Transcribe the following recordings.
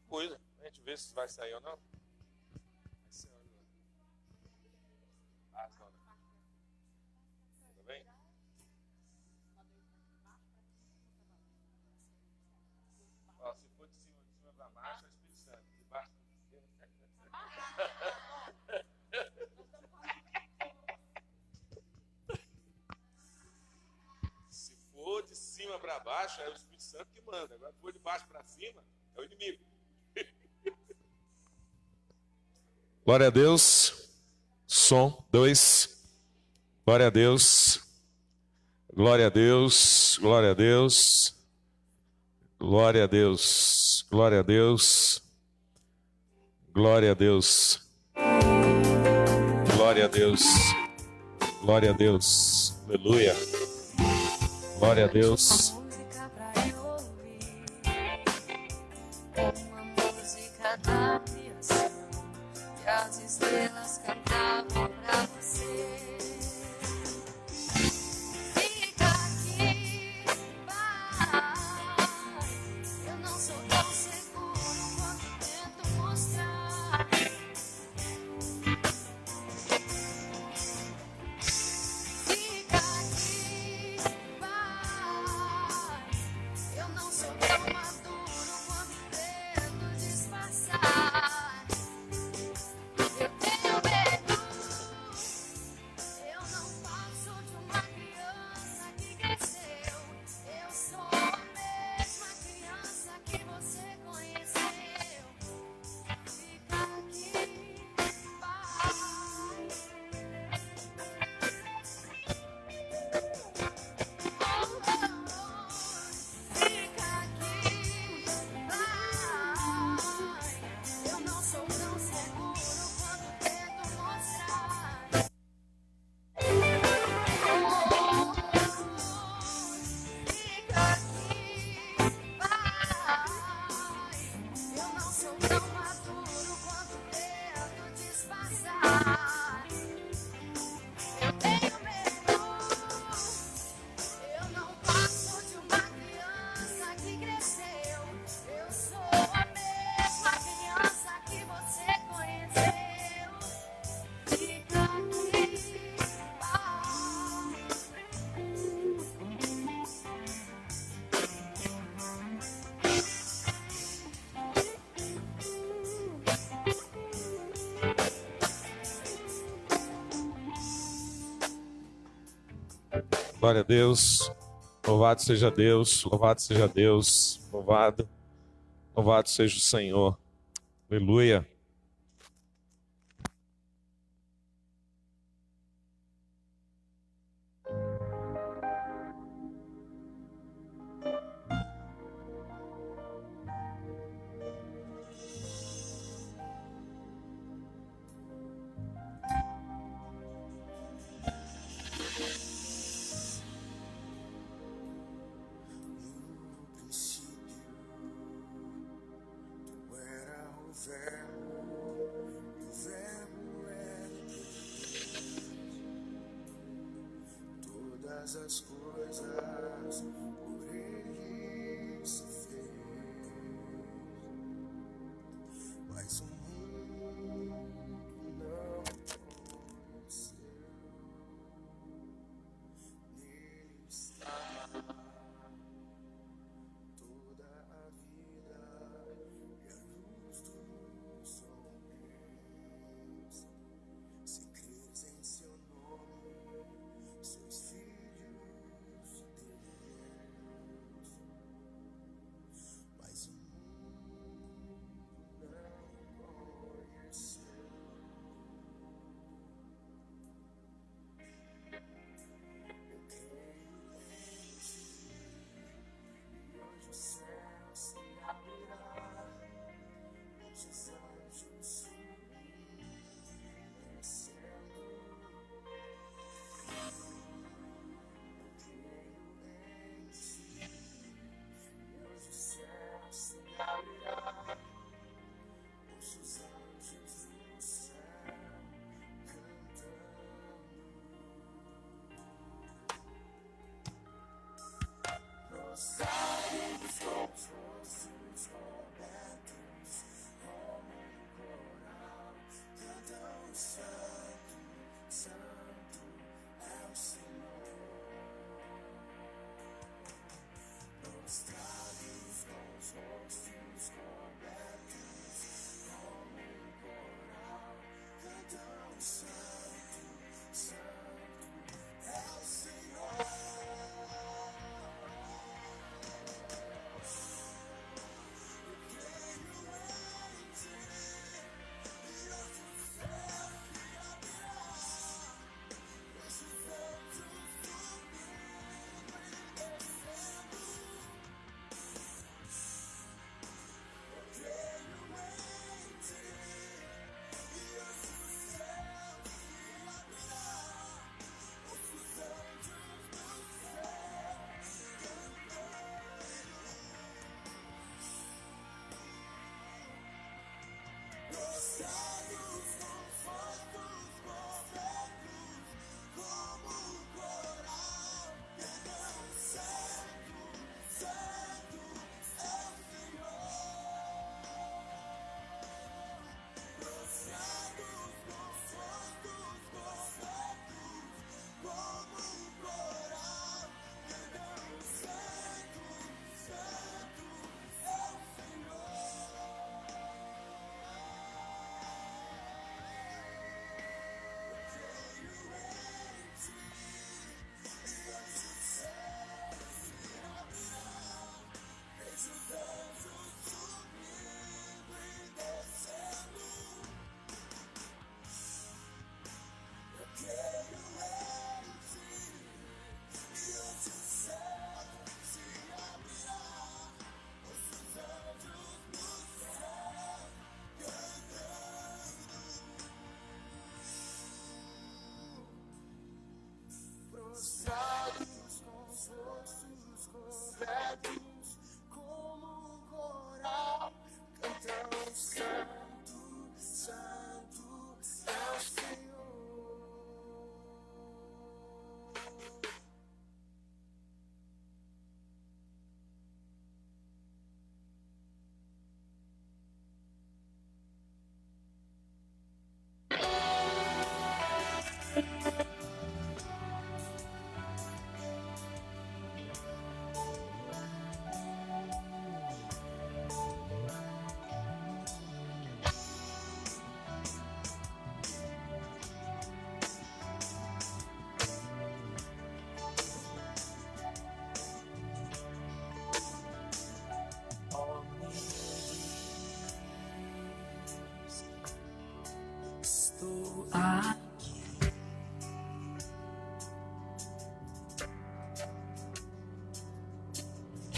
Coisa. A gente vê se vai sair ou não. Ah, tá. Tudo bem? Ó, se for de cima para baixo, é o Espírito Santo. De baixo para cima. Se for de cima para baixo, é o Espírito Santo que manda. Agora, se for de baixo para cima, é o inimigo. Glória a Deus. Som 2. Glória a Deus. Glória a Deus. Glória a Deus. Glória a Deus. Glória a Deus. Glória a Deus. Glória a Deus. Glória a Deus. Aleluia. Glória a Deus. Uma música da criação que as estrelas cantavam pra você. Fica aqui, vai. Eu não sou tão seguro quanto tento mostrar. Fica aqui, vai. Eu não sou tão maduro quanto tento disfarçar. Eu tenho medo. Eu não passo de uma criança que cresceu. Eu sou a mesma criança que você conheceu. Fica aqui, vai. Fica aqui, vai. Eu não sou tão seguro quanto tento mostrar. Fica aqui, vai. Eu não sou tão maduro quanto tento disfarçar. Eu tenho medo. Eu não passo de uma criança que cresceu. Eu sou a mesma criança que você conheceu. Fica aqui, vai. Glória a Deus. Louvado seja Deus. Louvado seja Deus. Louvado. Louvado seja o Senhor. Aleluia. No princípio, tu era o verbo, e o verbo era Deus. Todas as coisas por ele se fez. Mas o mundo não conheceu. Nele está toda a vida e a luz dos homens. Se creres em seu nome, seus filhos de Deus.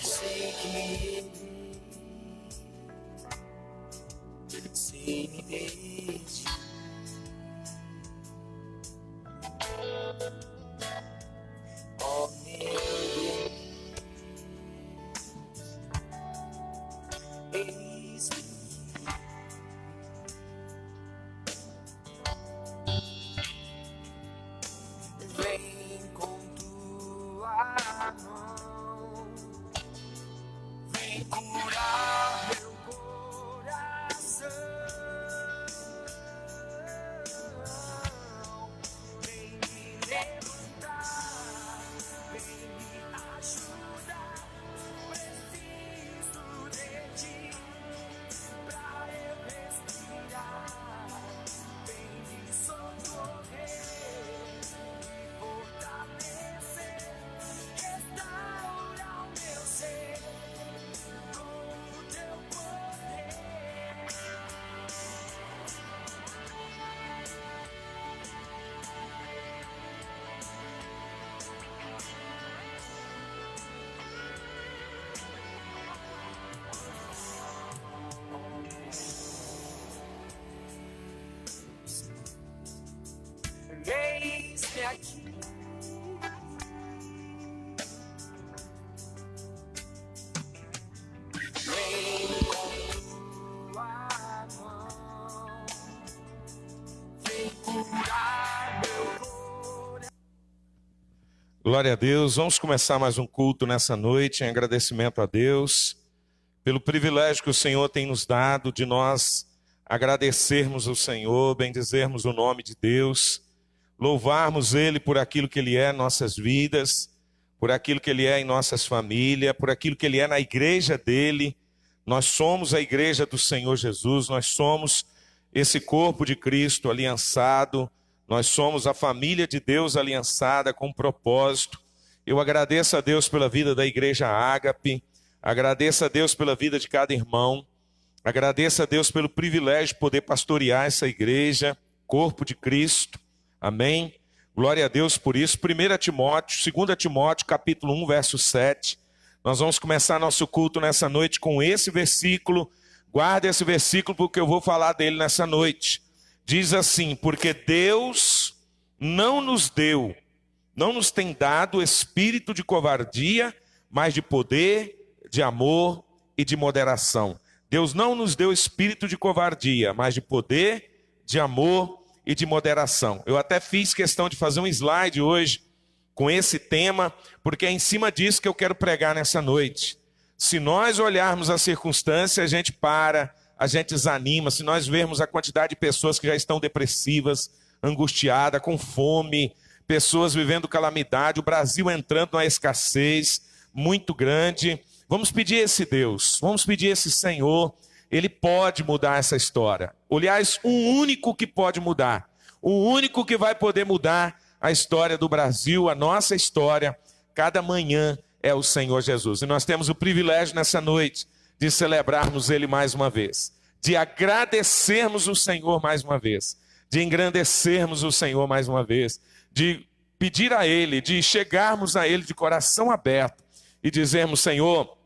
Sei que sem me deixar. Oh meu Deus, vem com tua mão, vem curar meu coração, vem me levantar, vem me ajudar. Preciso de ti pra eu respirar. Vem me socorrer, fortalecer, restaurar o meu ser com o teu poder. Eis-me aqui. Vem com tua mão, vem curar meu coração. Glória a Deus. Vamos começar mais um culto nessa noite em agradecimento a Deus pelo privilégio que o Senhor tem nos dado de nós agradecermos o Senhor, bendizermos o nome de Deus, louvarmos Ele por aquilo que Ele é em nossas vidas, por aquilo que Ele é em nossas famílias, por aquilo que Ele é na igreja dEle. Nós somos a igreja do Senhor Jesus, nós somos esse corpo de Cristo aliançado, nós somos a família de Deus aliançada com propósito. Eu agradeço a Deus pela vida da igreja Ágape, agradeço a Deus pela vida de cada irmão, agradeço a Deus pelo privilégio de poder pastorear essa igreja, corpo de Cristo. Amém? Glória a Deus por isso. 1 Timóteo, 2 Timóteo, capítulo 1, verso 7. Nós vamos começar nosso culto nessa noite com esse versículo. Guarde esse versículo porque eu vou falar dele nessa noite. Diz assim: porque Deus não nos tem dado espírito de covardia, mas de poder, de amor e de moderação. Deus não nos deu espírito de covardia, mas de poder, de amor e de moderação. Eu até fiz questão de fazer um slide hoje com esse tema, porque é em cima disso que eu quero pregar nessa noite. Se nós olharmos a circunstância, a gente para, a gente desanima. Se nós vermos a quantidade de pessoas que já estão depressivas, angustiadas, com fome, pessoas vivendo calamidade, o Brasil entrando numa escassez muito grande, vamos pedir esse Deus, vamos pedir esse Senhor. Ele pode mudar essa história. Aliás, um único que pode mudar, o único que vai poder mudar a história do Brasil, a nossa história, cada manhã é o Senhor Jesus. E nós temos o privilégio nessa noite de celebrarmos Ele mais uma vez, de agradecermos o Senhor mais uma vez, de engrandecermos o Senhor mais uma vez, de pedir a Ele, de chegarmos a Ele de coração aberto e dizermos: Senhor,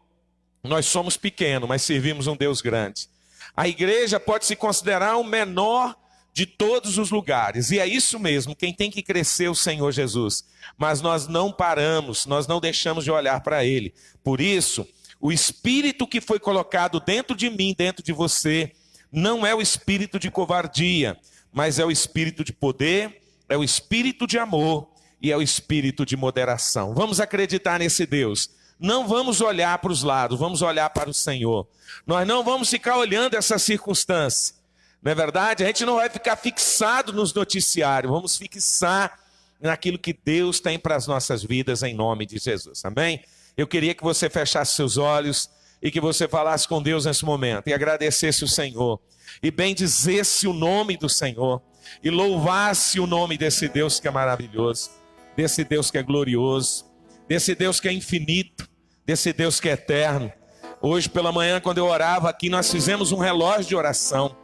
nós somos pequenos, mas servimos um Deus grande. A igreja pode se considerar o menor de todos os lugares, e é isso mesmo, quem tem que crescer é o Senhor Jesus. Mas nós não paramos, nós não deixamos de olhar para Ele. Por isso, o espírito que foi colocado dentro de mim, dentro de você, não é o espírito de covardia, mas é o espírito de poder, é o espírito de amor e é o espírito de moderação. Vamos acreditar nesse Deus. Não vamos olhar para os lados, vamos olhar para o Senhor. Nós não vamos ficar olhando essa circunstância. Não é verdade? A gente não vai ficar fixado nos noticiários, vamos fixar naquilo que Deus tem para as nossas vidas em nome de Jesus. Amém? Eu queria que você fechasse seus olhos e que você falasse com Deus nesse momento e agradecesse o Senhor e bendizesse o nome do Senhor e louvasse o nome desse Deus que é maravilhoso, desse Deus que é glorioso, desse Deus que é infinito, desse Deus que é eterno. Hoje pela manhã, quando eu orava aqui, nós fizemos um relógio de oração.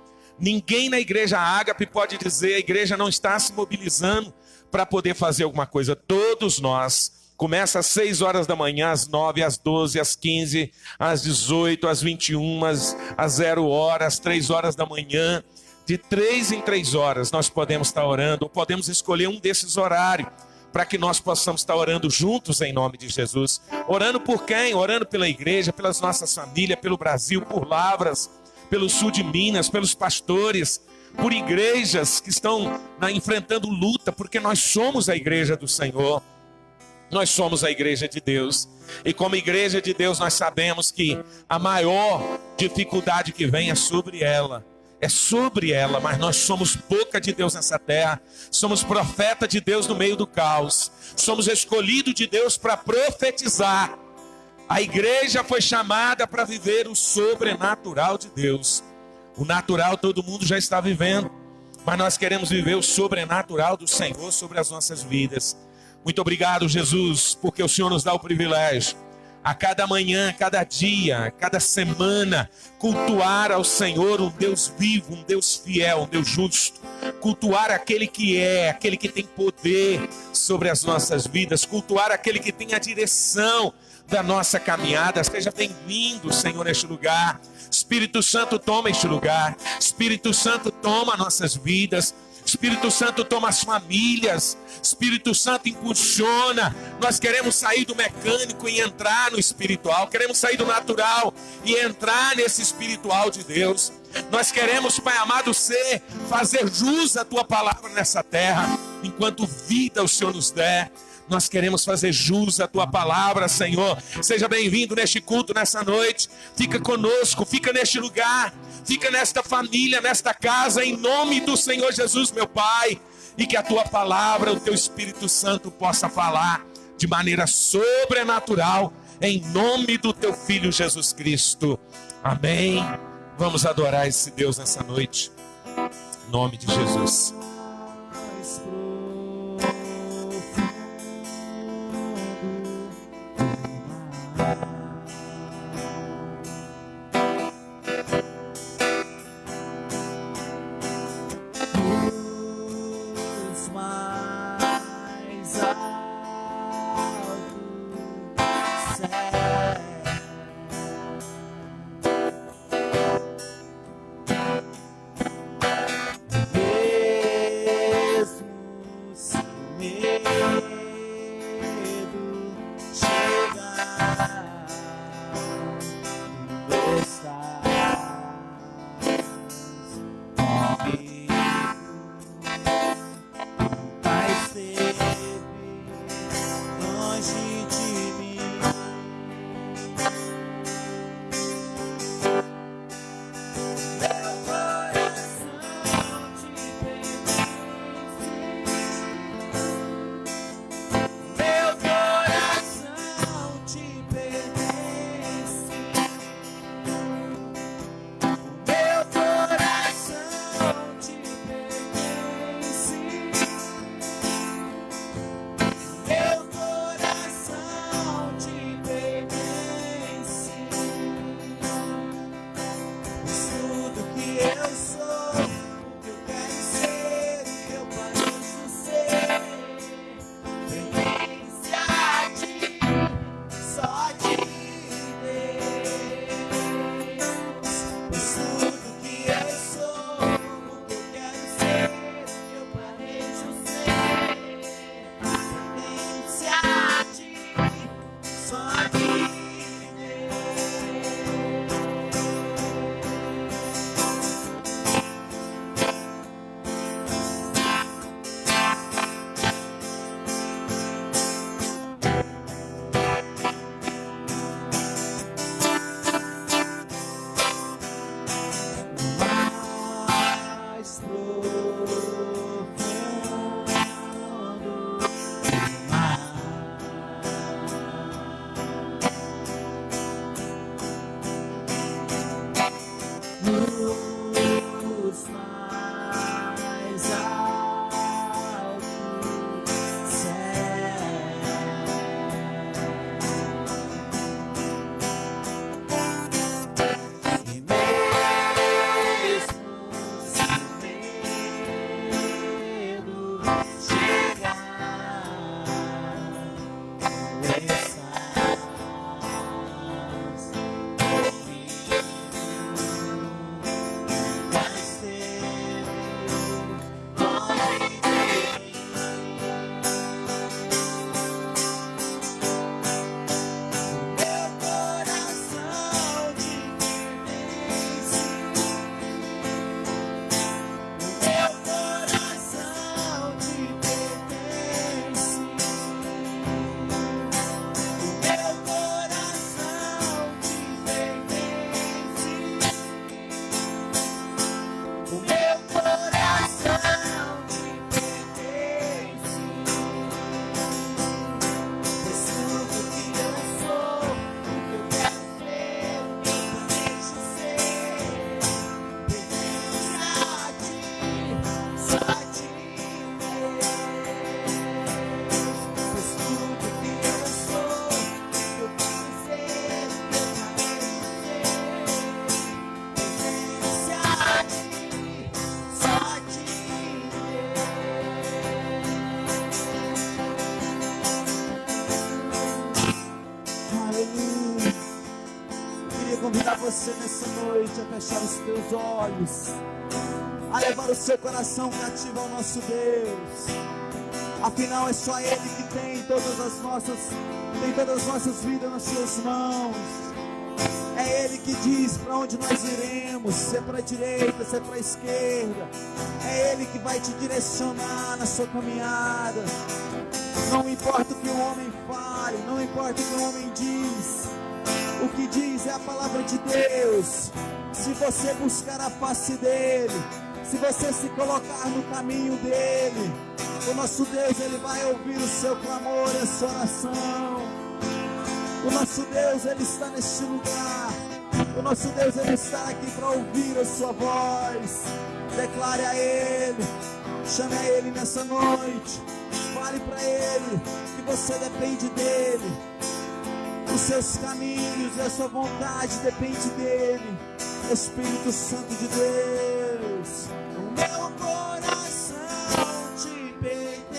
Ninguém na igreja Ágape pode dizer a igreja não está se mobilizando para poder fazer alguma coisa. Todos nós. Começa às 6 horas da manhã, às 9, às 12, às 15, às 18, às 21, às 0 hora, às 3 horas da manhã. De 3 em 3 horas nós podemos estar orando, ou podemos escolher um desses horários, para que nós possamos estar orando juntos em nome de Jesus. Orando por quem? Orando pela igreja, pelas nossas famílias, pelo Brasil, por Lavras, pelo sul de Minas, pelos pastores, por igrejas que estão enfrentando luta, porque nós somos a igreja do Senhor. Nós somos a igreja de Deus. E como igreja de Deus, nós sabemos que a maior dificuldade que vem é sobre ela. É sobre ela, mas nós somos boca de Deus nessa terra. Somos profeta de Deus no meio do caos. Somos escolhidos de Deus para profetizar. A igreja foi chamada para viver o sobrenatural de Deus. O natural todo mundo já está vivendo, mas nós queremos viver o sobrenatural do Senhor sobre as nossas vidas. Muito obrigado, Jesus, porque o Senhor nos dá o privilégio, a cada manhã, a cada dia, a cada semana, cultuar ao Senhor, um Deus vivo, um Deus fiel, um Deus justo. Cultuar aquele que é, aquele que tem poder sobre as nossas vidas. Cultuar aquele que tem a direção da nossa caminhada. Seja bem-vindo, Senhor, neste lugar. Espírito Santo, toma este lugar. Espírito Santo, toma nossas vidas. Espírito Santo, toma as famílias. Espírito Santo, impulsiona. Nós queremos sair do mecânico e entrar no espiritual. Queremos sair do natural e entrar nesse espiritual de Deus. Nós queremos, Pai amado, fazer jus à Tua palavra nessa terra. Enquanto vida o Senhor nos der, nós queremos fazer jus à Tua palavra, Senhor. Seja bem-vindo neste culto, nessa noite. Fica conosco, fica neste lugar. Fica nesta família, nesta casa, em nome do Senhor Jesus, meu Pai. E que a Tua palavra, o Teu Espírito Santo possa falar de maneira sobrenatural, em nome do Teu Filho Jesus Cristo. Amém. Vamos adorar esse Deus nessa noite. Em nome de Jesus. você nessa noite a fechar os teus olhos, a levar o seu coração cativo ao nosso Deus. Afinal é só Ele que tem todas as nossas vidas nas suas mãos. É Ele que diz para onde nós iremos, se é para a direita, se é para a esquerda. É Ele que vai te direcionar na sua caminhada. Não importa o que o homem fale, não importa o que o homem diz, o que diz é a palavra de Deus. Se você buscar a face dEle, se você se colocar no caminho dEle, o nosso Deus, Ele vai ouvir o seu clamor e a sua oração. O nosso Deus, Ele está neste lugar. O nosso Deus, Ele está aqui para ouvir a sua voz. Declare a Ele, chame a Ele nessa noite. Fale para Ele que você depende dEle. Os seus caminhos e a sua vontade depende dEle. Espírito Santo de Deus. O meu coração te pertence.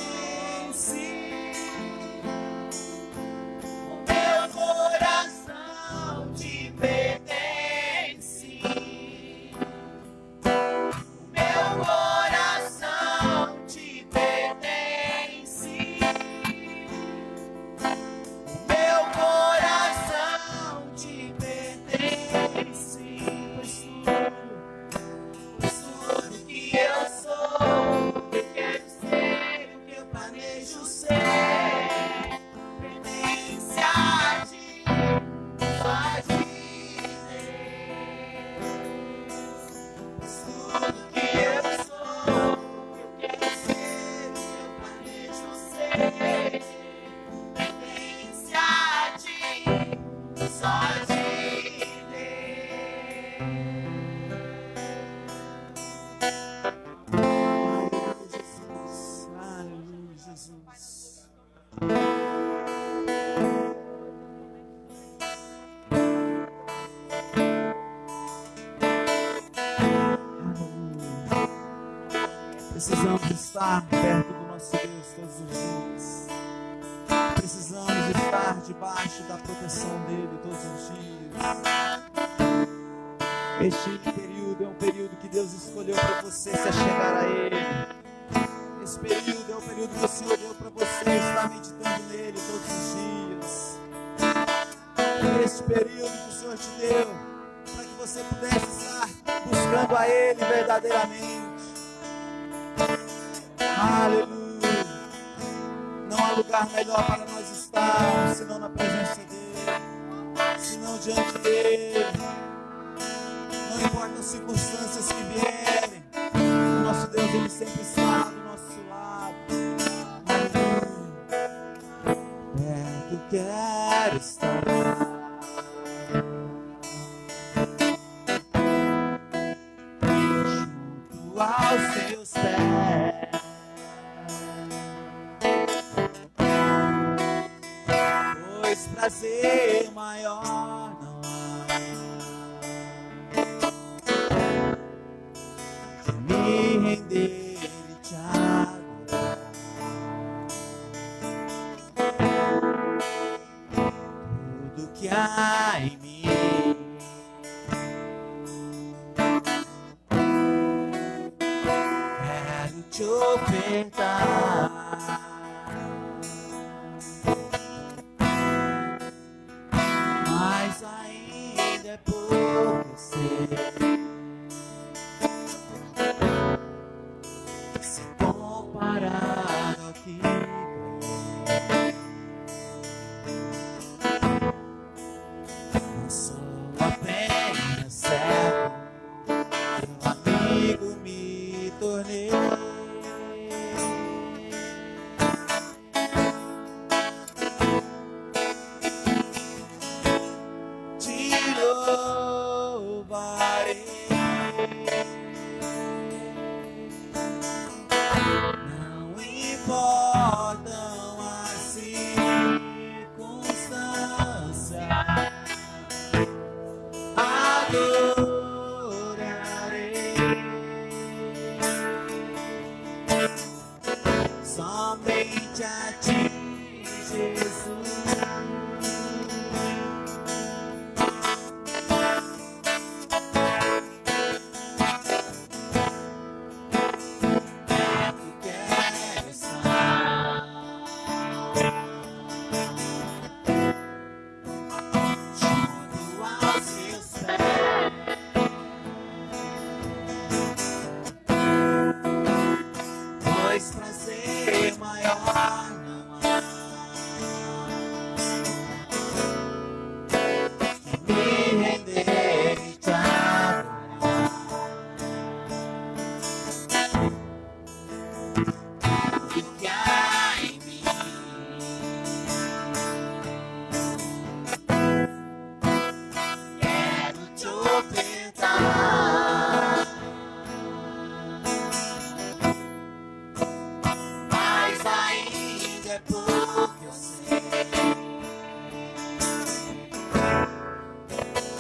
Meu coração te pertence. Meu coração te pertence. Meu coração te pertence. Pois tudo que eu sou, eu quero ser o que eu planejo ser. Pertence a ti, só a ti, Deus. Pois tudo que eu sou, eu quero ser o que eu planejo ser. Pertence a ti, só a ti, Aleluia, Jesus. Precisamos estar perto do nosso Deus todos os dias. Precisamos estar debaixo da proteção dEle todos os dias. Este período é um período que Deus escolheu para você se achegar a Ele. Esse período é o período que o Senhor deu para você estar meditando nele todos os dias. É este período que o Senhor te deu para que você pudesse estar buscando a Ele verdadeiramente. Aleluia. Não há lugar melhor para nós estarmos senão na presença dEle, senão diante dEle. Não importa as circunstâncias que vierem, o nosso Deus, Ele sempre está do nosso lado. Aleluia. Perto quero estar, junto aos teus pés, pois prazer maior não há que me render e te adorar. Tudo que há em mim quero te ofertar. Mas ainda é pouco, eu sei. Se comparado ao que ganhei, não sou apenas servo, teu amigo me tornei. Te louvarei. Não importam as circunstâncias, adorarei somente a ti, Jesus. tudo que há em mim. Quero te ofertar, mas ainda é pouco, eu sei.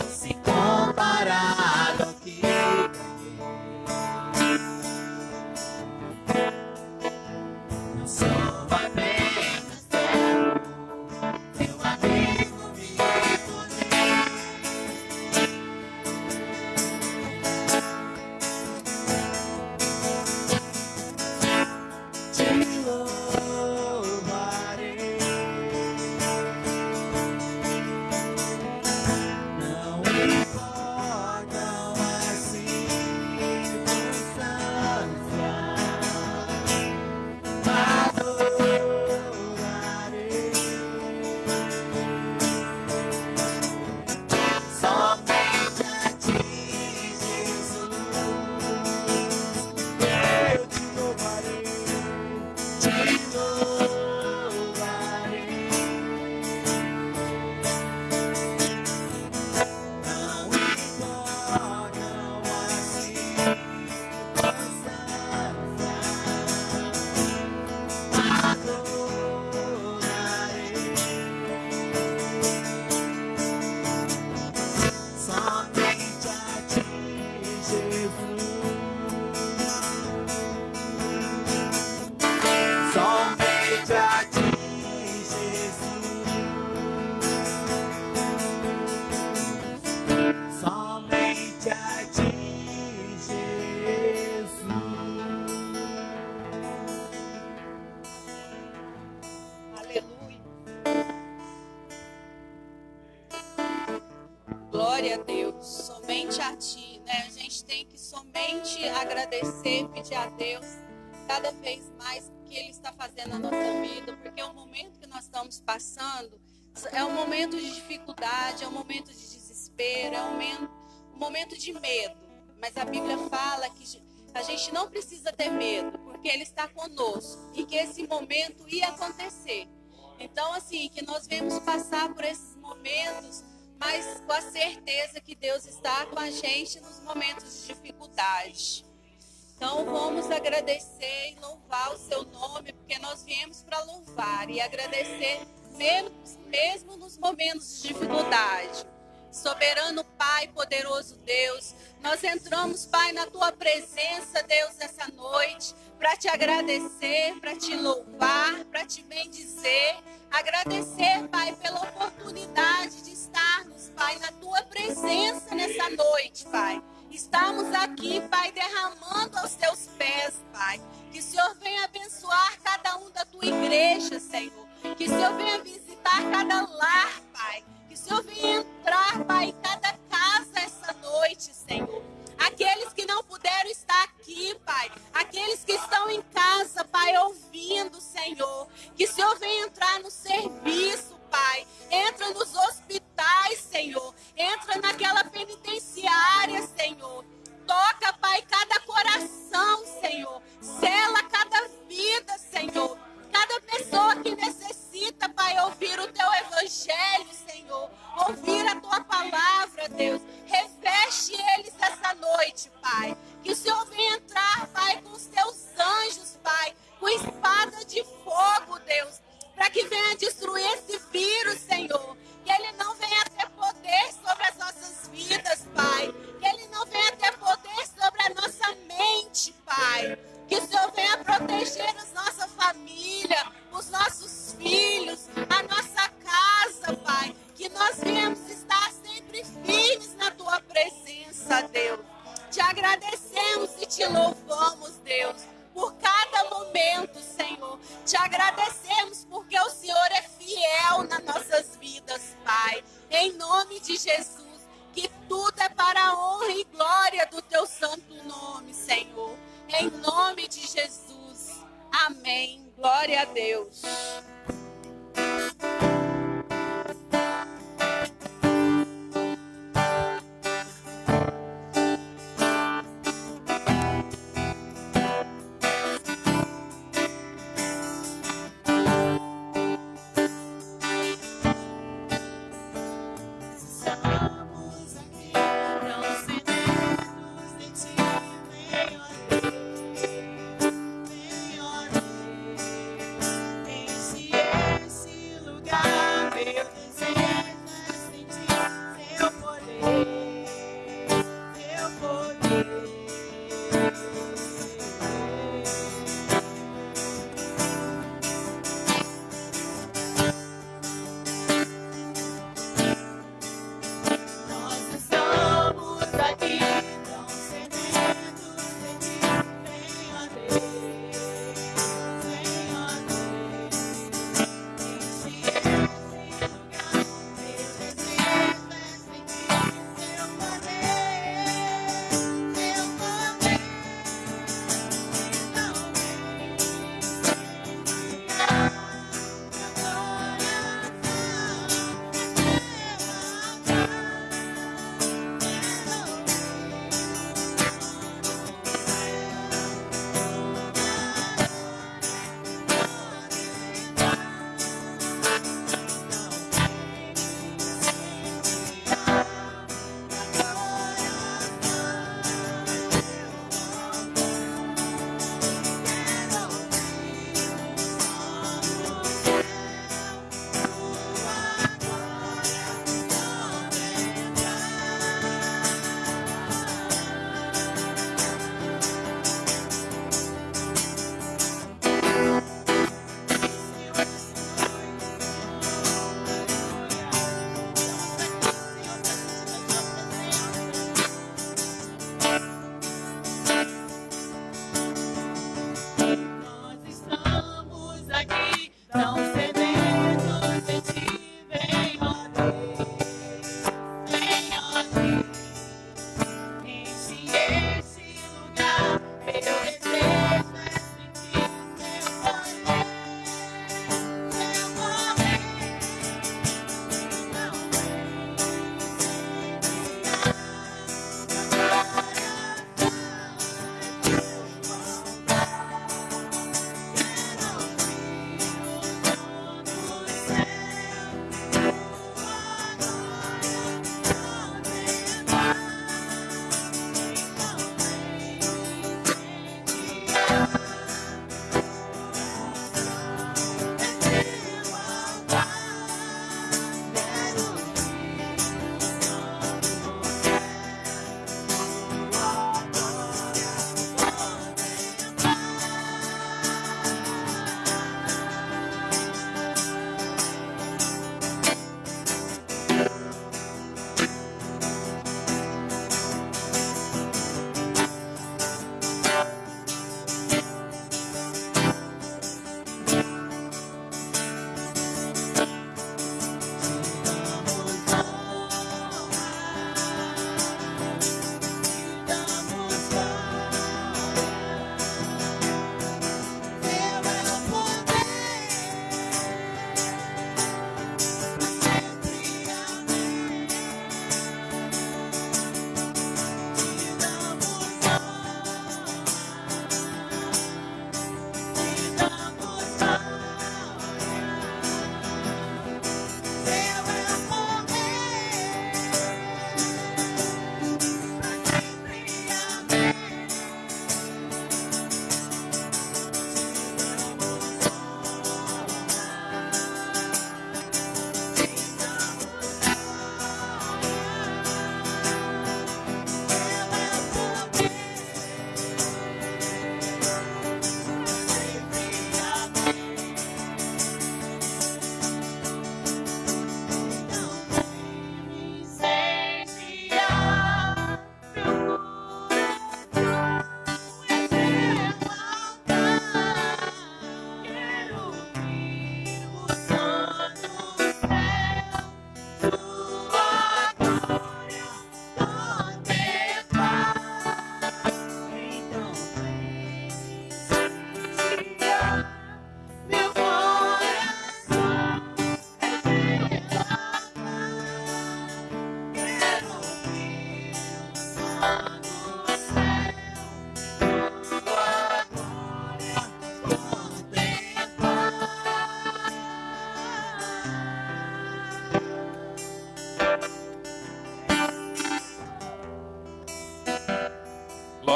Se comparado ao que ganhei, eu sou apenas teu amigo, me recolhi. Te louvarei. Não importam as circunstâncias, adorarei. Somente a ti, Jesus, eu te louvarei, te louvarei. Não importam as circunstâncias, adorarei. Somente a ti, Jesus. Somente a ti, Jesus. Somente a ti, Jesus. Aleluia. Glória a Deus. Somente a ti, né? A gente tem que somente agradecer, pedir a Deus cada vez mais o que Ele está fazendo na nossa vida, porque o momento que nós estamos passando é um momento de dificuldade, é um momento de desespero, é um momento de medo. Mas a Bíblia fala que a gente não precisa ter medo, porque Ele está conosco e que esse momento ia acontecer. Então, assim, que nós vamos passar por esses momentos, mas com a certeza que Deus está com a gente nos momentos de dificuldade. Então, vamos agradecer e louvar o seu nome, porque nós viemos para louvar e agradecer mesmo nos momentos de dificuldade. Soberano Pai, poderoso Deus, nós entramos, Pai, na Tua presença, Deus, essa noite, para Te agradecer, para Te louvar, para Te bendizer. Agradecer, Pai, pela oportunidade de estarmos, Pai, na Tua presença nessa noite, Pai. Estamos aqui, Pai, derramando aos Teus pés, Pai. Que o Senhor venha abençoar cada um da Tua igreja, Senhor. Que o Senhor venha visitar cada lar, Pai. Que o Senhor venha entrar, Pai, em cada casa essa noite, Senhor. Aqueles que não puderam estar aqui, Pai. Aqueles que estão em casa, Pai, ouvindo, Senhor. Que o Senhor venha entrar no serviço, Pai. Entra nos hospitais, Senhor. Entra naquela penitenciária, Senhor. Toca, Pai, cada coração, Senhor. Sela cada vida, Senhor. Cada pessoa que necessita, Pai, ouvir o Teu evangelho, Senhor. Ouvir a Tua palavra, Deus. Reveste eles essa noite, Pai. Que o Senhor venha entrar, Pai, com os Teus anjos, Pai. Com espada de fogo, Deus. Para que venha destruir esse vírus, Senhor. Que ele não venha ter poder sobre as nossas vidas, Pai. Que ele não venha ter poder sobre a nossa mente, Pai. Que o Senhor venha proteger a nossa família, os nossos filhos, a nossa casa, Pai. Que nós venhamos estar sempre firmes na Tua presença, Deus. Te agradecemos e Te louvamos, Deus, por cada momento, Senhor. Te agradecemos porque o Senhor é fiel nas nossas vidas, Pai. Em nome de Jesus, que tudo é para a honra e glória do Teu santo nome, Senhor. Em nome de Jesus. Amém. Glória a Deus.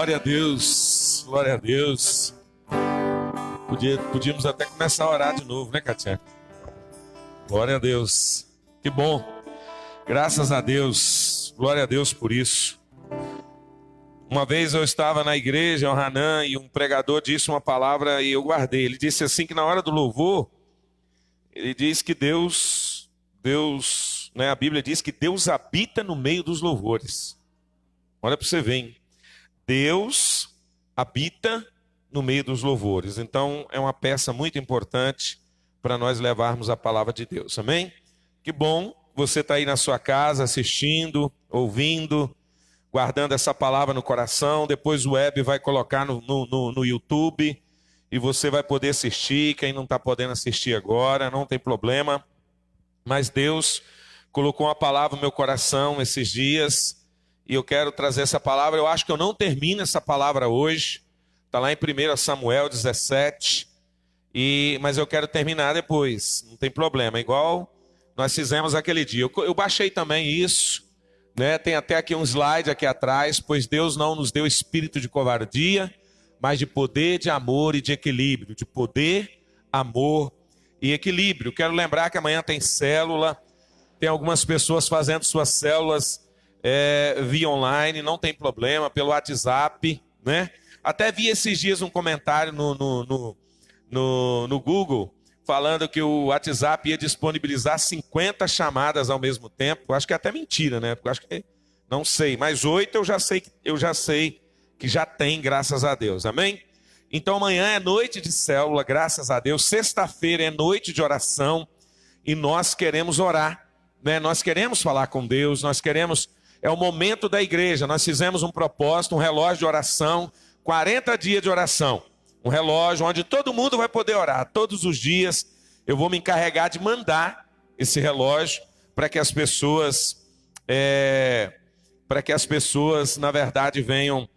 Glória a Deus, glória a Deus. Podíamos até começar a orar de novo, né, Katia? Glória a Deus, que bom. Graças a Deus, glória a Deus por isso. Uma vez eu estava na igreja, o Hanan, e um pregador disse uma palavra e eu guardei. Ele disse assim que na hora do louvor, ele diz que Deus, né, a Bíblia diz que Deus habita no meio dos louvores. Olha para você ver, hein? Deus habita no meio dos louvores. Então é uma peça muito importante para nós levarmos a palavra de Deus. Amém? Que bom você está aí na sua casa assistindo, ouvindo, guardando essa palavra no coração. Depois o web vai colocar no YouTube e você vai poder assistir. Quem não está podendo assistir agora, não tem problema. Mas Deus colocou uma palavra no meu coração esses dias e eu quero trazer essa palavra. Eu acho que eu não termino essa palavra hoje. Está lá em 1 Samuel 17. Mas eu quero terminar depois. Não tem problema. Igual nós fizemos aquele dia. Eu baixei também isso. Né? Tem até aqui um slide aqui atrás. Pois Deus não nos deu espírito de covardia, mas de poder, de amor e de equilíbrio. De poder, amor e equilíbrio. Quero lembrar que amanhã tem célula. Tem algumas pessoas fazendo suas células via online. Não tem problema. Pelo WhatsApp, né? Até vi esses dias um comentário no Google falando que o WhatsApp ia disponibilizar 50 chamadas ao mesmo tempo. Eu acho que é até mentira, né? Porque eu acho que não sei, mas 8 eu já sei que já tem, graças a Deus. Amém? Então amanhã é noite de célula, graças a Deus. Sexta-feira é noite de oração e nós queremos orar, né? Nós queremos falar com Deus, é o momento da igreja. Nós fizemos um propósito, um relógio de oração, 40 dias de oração. Um relógio onde todo mundo vai poder orar. Todos os dias eu vou me encarregar de mandar esse relógio para que as pessoas, na verdade, venham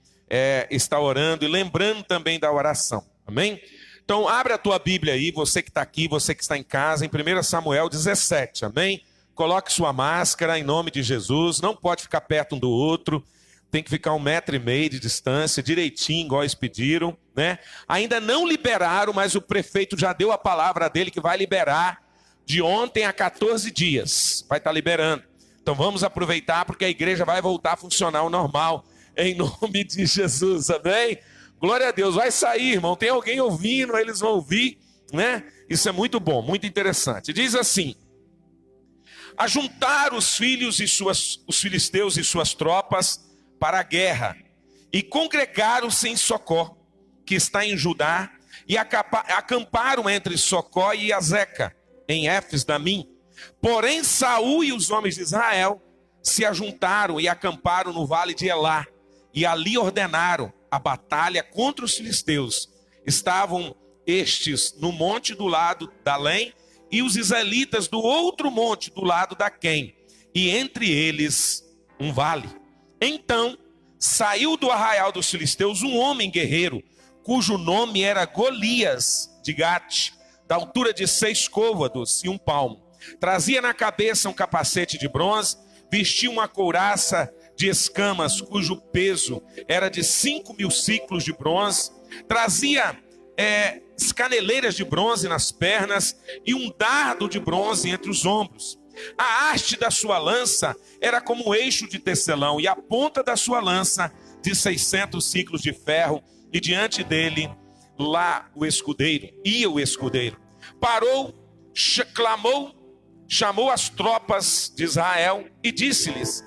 estar orando e lembrando também da oração. Amém? Então, abre a tua Bíblia aí, você que está aqui, você que está em casa, em 1 Samuel 17. Amém? Coloque sua máscara em nome de Jesus. Não pode ficar perto um do outro. Tem que ficar 1,5 metro de distância, direitinho, igual eles pediram, né? Ainda não liberaram, mas o prefeito já deu a palavra dele que vai liberar de ontem a 14 dias. Vai estar liberando. Então vamos aproveitar porque a igreja vai voltar a funcionar ao normal, em nome de Jesus, amém? Glória a Deus, vai sair, irmão. Tem alguém ouvindo, eles vão ouvir, né? Isso é muito bom, muito interessante. Diz assim: ajuntaram os filisteus e suas tropas para a guerra, e congregaram-se em Socó, que está em Judá, e acamparam entre Socó e Azeca, em Éfes-Damim. Porém Saul e os homens de Israel se ajuntaram e acamparam no vale de Elá, e ali ordenaram a batalha contra os filisteus. Estavam estes no monte do lado da Além, e os israelitas do outro monte do lado da Quém, e entre eles um vale. Então saiu do arraial dos filisteus um homem guerreiro, cujo nome era Golias de Gate, da altura de 6 côvados e 1 palmo. Trazia na cabeça um capacete de bronze, vestia uma couraça de escamas, cujo peso era de 5.000 ciclos de bronze. Trazia escaneleiras de bronze nas pernas e um dardo de bronze entre os ombros. A haste da sua lança era como um eixo de tecelão, e a ponta da sua lança de 600 ciclos de ferro, e diante dele lá o escudeiro. Parou, clamou, chamou as tropas de Israel e disse-lhes: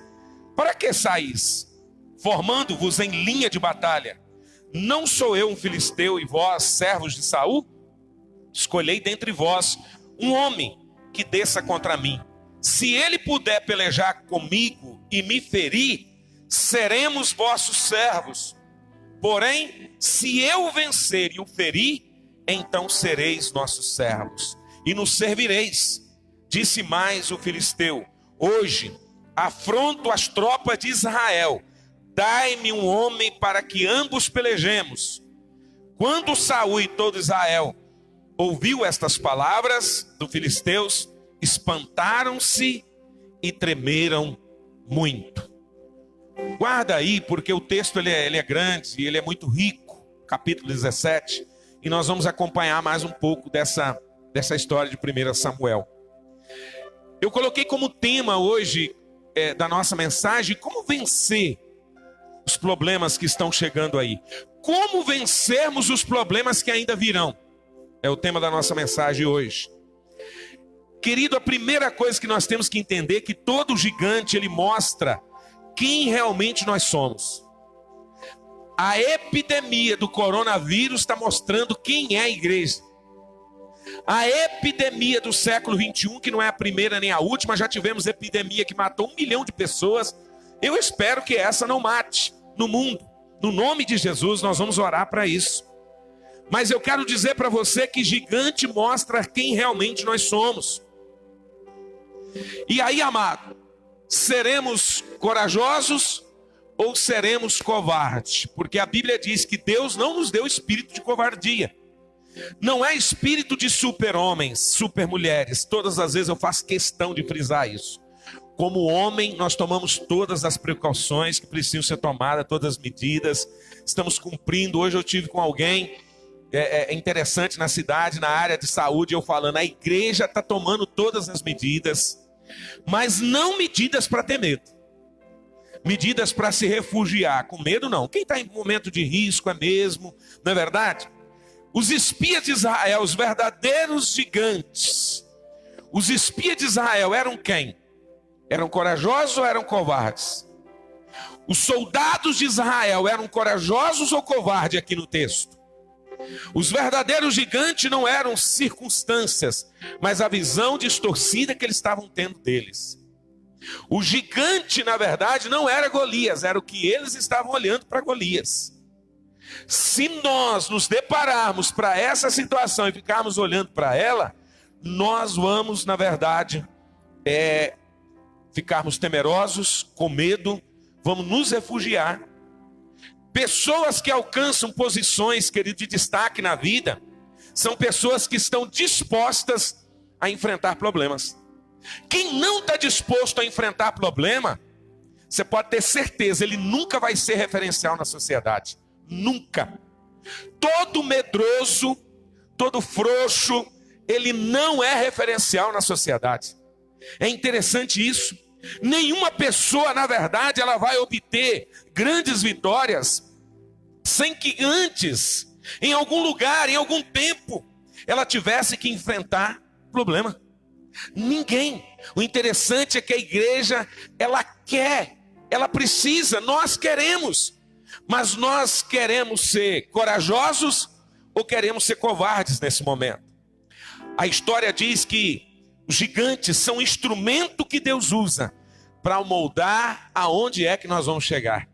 para que saís, formando-vos em linha de batalha? Não sou eu um filisteu e vós, servos de Saul? Escolhei dentre vós um homem que desça contra mim. Se ele puder pelejar comigo e me ferir, seremos vossos servos. Porém, se eu o vencer e o ferir, então sereis nossos servos e nos servireis. Disse mais o filisteu: hoje afronto as tropas de Israel, dai-me um homem para que ambos pelejemos. Quando Saul e todo Israel ouviu estas palavras dos filisteus, espantaram-se e tremeram muito. Guarda aí, porque o texto ele é grande e ele é muito rico, capítulo 17, e nós vamos acompanhar mais um pouco dessa história de 1 Samuel. Eu coloquei como tema hoje da nossa mensagem, como vencer os problemas que estão chegando aí. Como vencermos os problemas que ainda virão. É o tema da nossa mensagem hoje. Querido, a primeira coisa que nós temos que entender é que todo gigante, ele mostra quem realmente nós somos. A epidemia do coronavírus está mostrando quem é a igreja. A epidemia do século 21, que não é a primeira nem a última, já tivemos epidemia que matou 1 milhão de pessoas. Eu espero que essa não mate no mundo. No nome de Jesus, nós vamos orar para isso. Mas eu quero dizer para você que gigante mostra quem realmente nós somos. E aí, amado, seremos corajosos ou seremos covardes? Porque a Bíblia diz que Deus não nos deu espírito de covardia. Não é espírito de super-homens, super-mulheres. Todas as vezes eu faço questão de frisar isso. Como homem, nós tomamos todas as precauções que precisam ser tomadas, todas as medidas. Estamos cumprindo. Hoje eu tive com alguém interessante na cidade, na área de saúde, eu falando, a igreja está tomando todas as medidas, mas não medidas para ter medo. Medidas para se refugiar. Com medo não. Quem está em momento de risco é mesmo, não é verdade? Os espias de Israel, os verdadeiros gigantes, os espias de Israel eram quem? Eram corajosos ou eram covardes? Os soldados de Israel eram corajosos ou covardes aqui no texto? Os verdadeiros gigantes não eram circunstâncias, mas a visão distorcida que eles estavam tendo deles. O gigante, na verdade, não era Golias, era o que eles estavam olhando para Golias. Se nós nos depararmos para essa situação e ficarmos olhando para ela, nós vamos, na verdade, ficarmos temerosos, com medo, vamos nos refugiar. Pessoas que alcançam posições, querido, de destaque na vida, são pessoas que estão dispostas a enfrentar problemas. Quem não está disposto a enfrentar problema, você pode ter certeza, ele nunca vai ser referencial na sociedade. Nunca. Todo medroso, todo frouxo, ele não é referencial na sociedade. É interessante isso. Nenhuma pessoa, na verdade, ela vai obter grandes vitórias sem que antes, em algum lugar, em algum tempo, ela tivesse que enfrentar problema. Ninguém. O interessante é que a igreja, ela quer, ela precisa, nós queremos. Mas nós queremos ser corajosos ou queremos ser covardes nesse momento? A história diz que os gigantes são um instrumento que Deus usa para moldar aonde é que nós vamos chegar.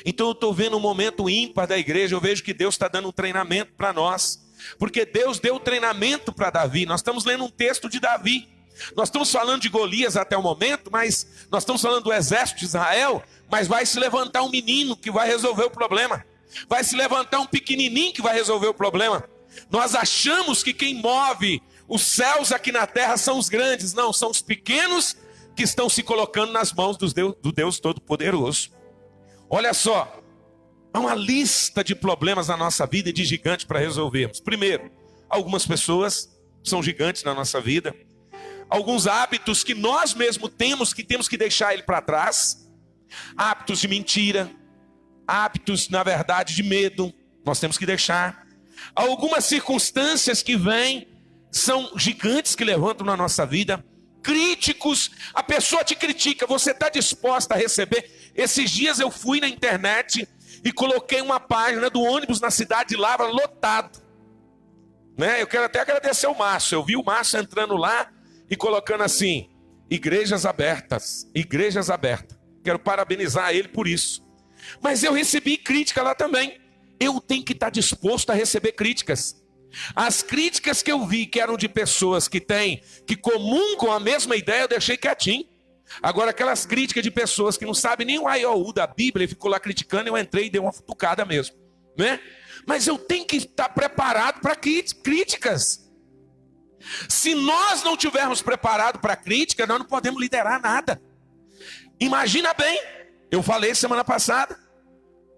Então eu estou vendo um momento ímpar da igreja, eu vejo que Deus está dando um treinamento para nós. Porque Deus deu treinamento para Davi, nós estamos lendo um texto de Davi. Nós estamos falando de Golias até o momento, mas nós estamos falando do exército de Israel, mas vai se levantar um menino que vai resolver o problema. Vai se levantar um pequenininho que vai resolver o problema. Nós achamos que quem move os céus aqui na terra são os grandes. Não, são os pequenos que estão se colocando nas mãos do Deus Todo-Poderoso. Olha só, há uma lista de problemas na nossa vida e de gigantes para resolvermos. Primeiro, algumas pessoas são gigantes na nossa vida. Alguns hábitos que nós mesmos temos que deixar ele para trás. Hábitos de mentira, hábitos, na verdade, de medo, nós temos que deixar. Algumas circunstâncias que vêm, são gigantes que levantam na nossa vida. Críticos, a pessoa te critica, você está disposta a receber? Esses dias eu fui na internet e coloquei uma página do ônibus na cidade de Lavra lotado. Eu quero até agradecer o Márcio, eu vi o Márcio entrando lá e colocando assim, igrejas abertas, igrejas abertas. Quero parabenizar ele por isso. Mas eu recebi crítica lá também. Eu tenho que estar disposto a receber críticas. As críticas que eu vi que eram de pessoas que comungam a mesma ideia, eu deixei quietinho. Agora aquelas críticas de pessoas que não sabem nem o IOU da Bíblia e ficou lá criticando, eu entrei e dei uma futucada mesmo, né? Mas eu tenho que estar preparado para críticas. Se nós não tivermos preparado para crítica, nós não podemos liderar nada. Imagina bem, Eu falei semana passada.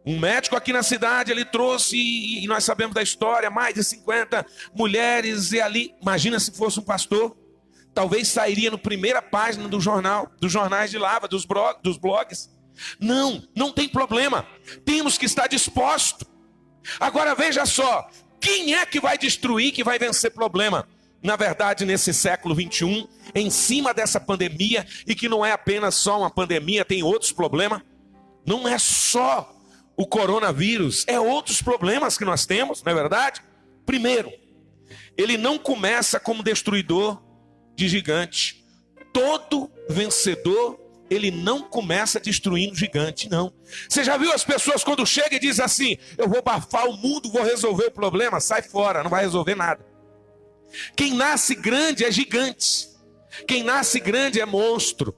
Um médico aqui na cidade, ele trouxe, e nós sabemos da história, mais de 50 mulheres, e ali, imagina se fosse um pastor, talvez sairia na primeira página do jornal, dos jornais de Lava, dos blogs. Não tem problema, temos que estar dispostos. Agora veja só, quem é que vai destruir, que vai vencer problema? Na verdade, nesse século 21, em cima dessa pandemia, e que não é apenas só uma pandemia, tem outros problemas, não é só o coronavírus, é outros problemas que nós temos, não é verdade? Primeiro, ele não começa como destruidor de gigante. Todo vencedor, ele não começa destruindo gigante, não. Você já viu as pessoas quando chegam e dizem assim, eu vou abafar o mundo, vou resolver o problema? Sai fora, não vai resolver nada. Quem nasce grande é gigante. Quem nasce grande é monstro.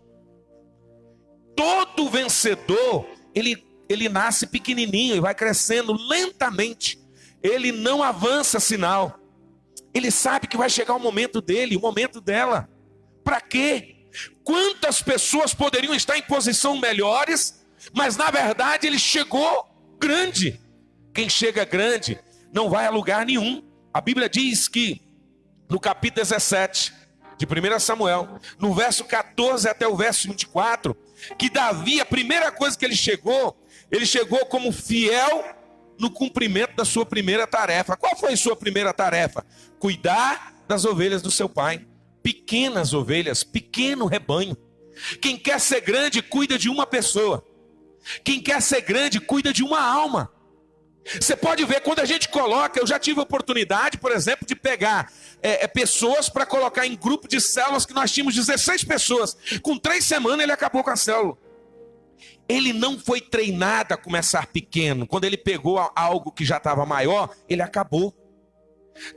Todo vencedor, ele nasce pequenininho e vai crescendo lentamente. Ele não avança sinal. Ele sabe que vai chegar o momento dele, o momento dela. Para quê? Quantas pessoas poderiam estar em posição melhores, mas na verdade ele chegou grande. Quem chega grande não vai a lugar nenhum. A Bíblia diz que no capítulo 17 de 1 Samuel, no verso 14 até o verso 24, que Davi, a primeira coisa que ele chegou como fiel no cumprimento da sua primeira tarefa. Qual foi a sua primeira tarefa? Cuidar das ovelhas do seu pai. Pequenas ovelhas, pequeno rebanho. Quem quer ser grande, cuida de uma pessoa. Quem quer ser grande, cuida de uma alma. Você pode ver, quando a gente coloca, eu já tive a oportunidade, por exemplo, de pegar pessoas para colocar em grupo de células, que nós tínhamos 16 pessoas. Com 3 semanas ele acabou com a célula. Ele não foi treinado a começar pequeno. Quando ele pegou algo que já estava maior, ele acabou.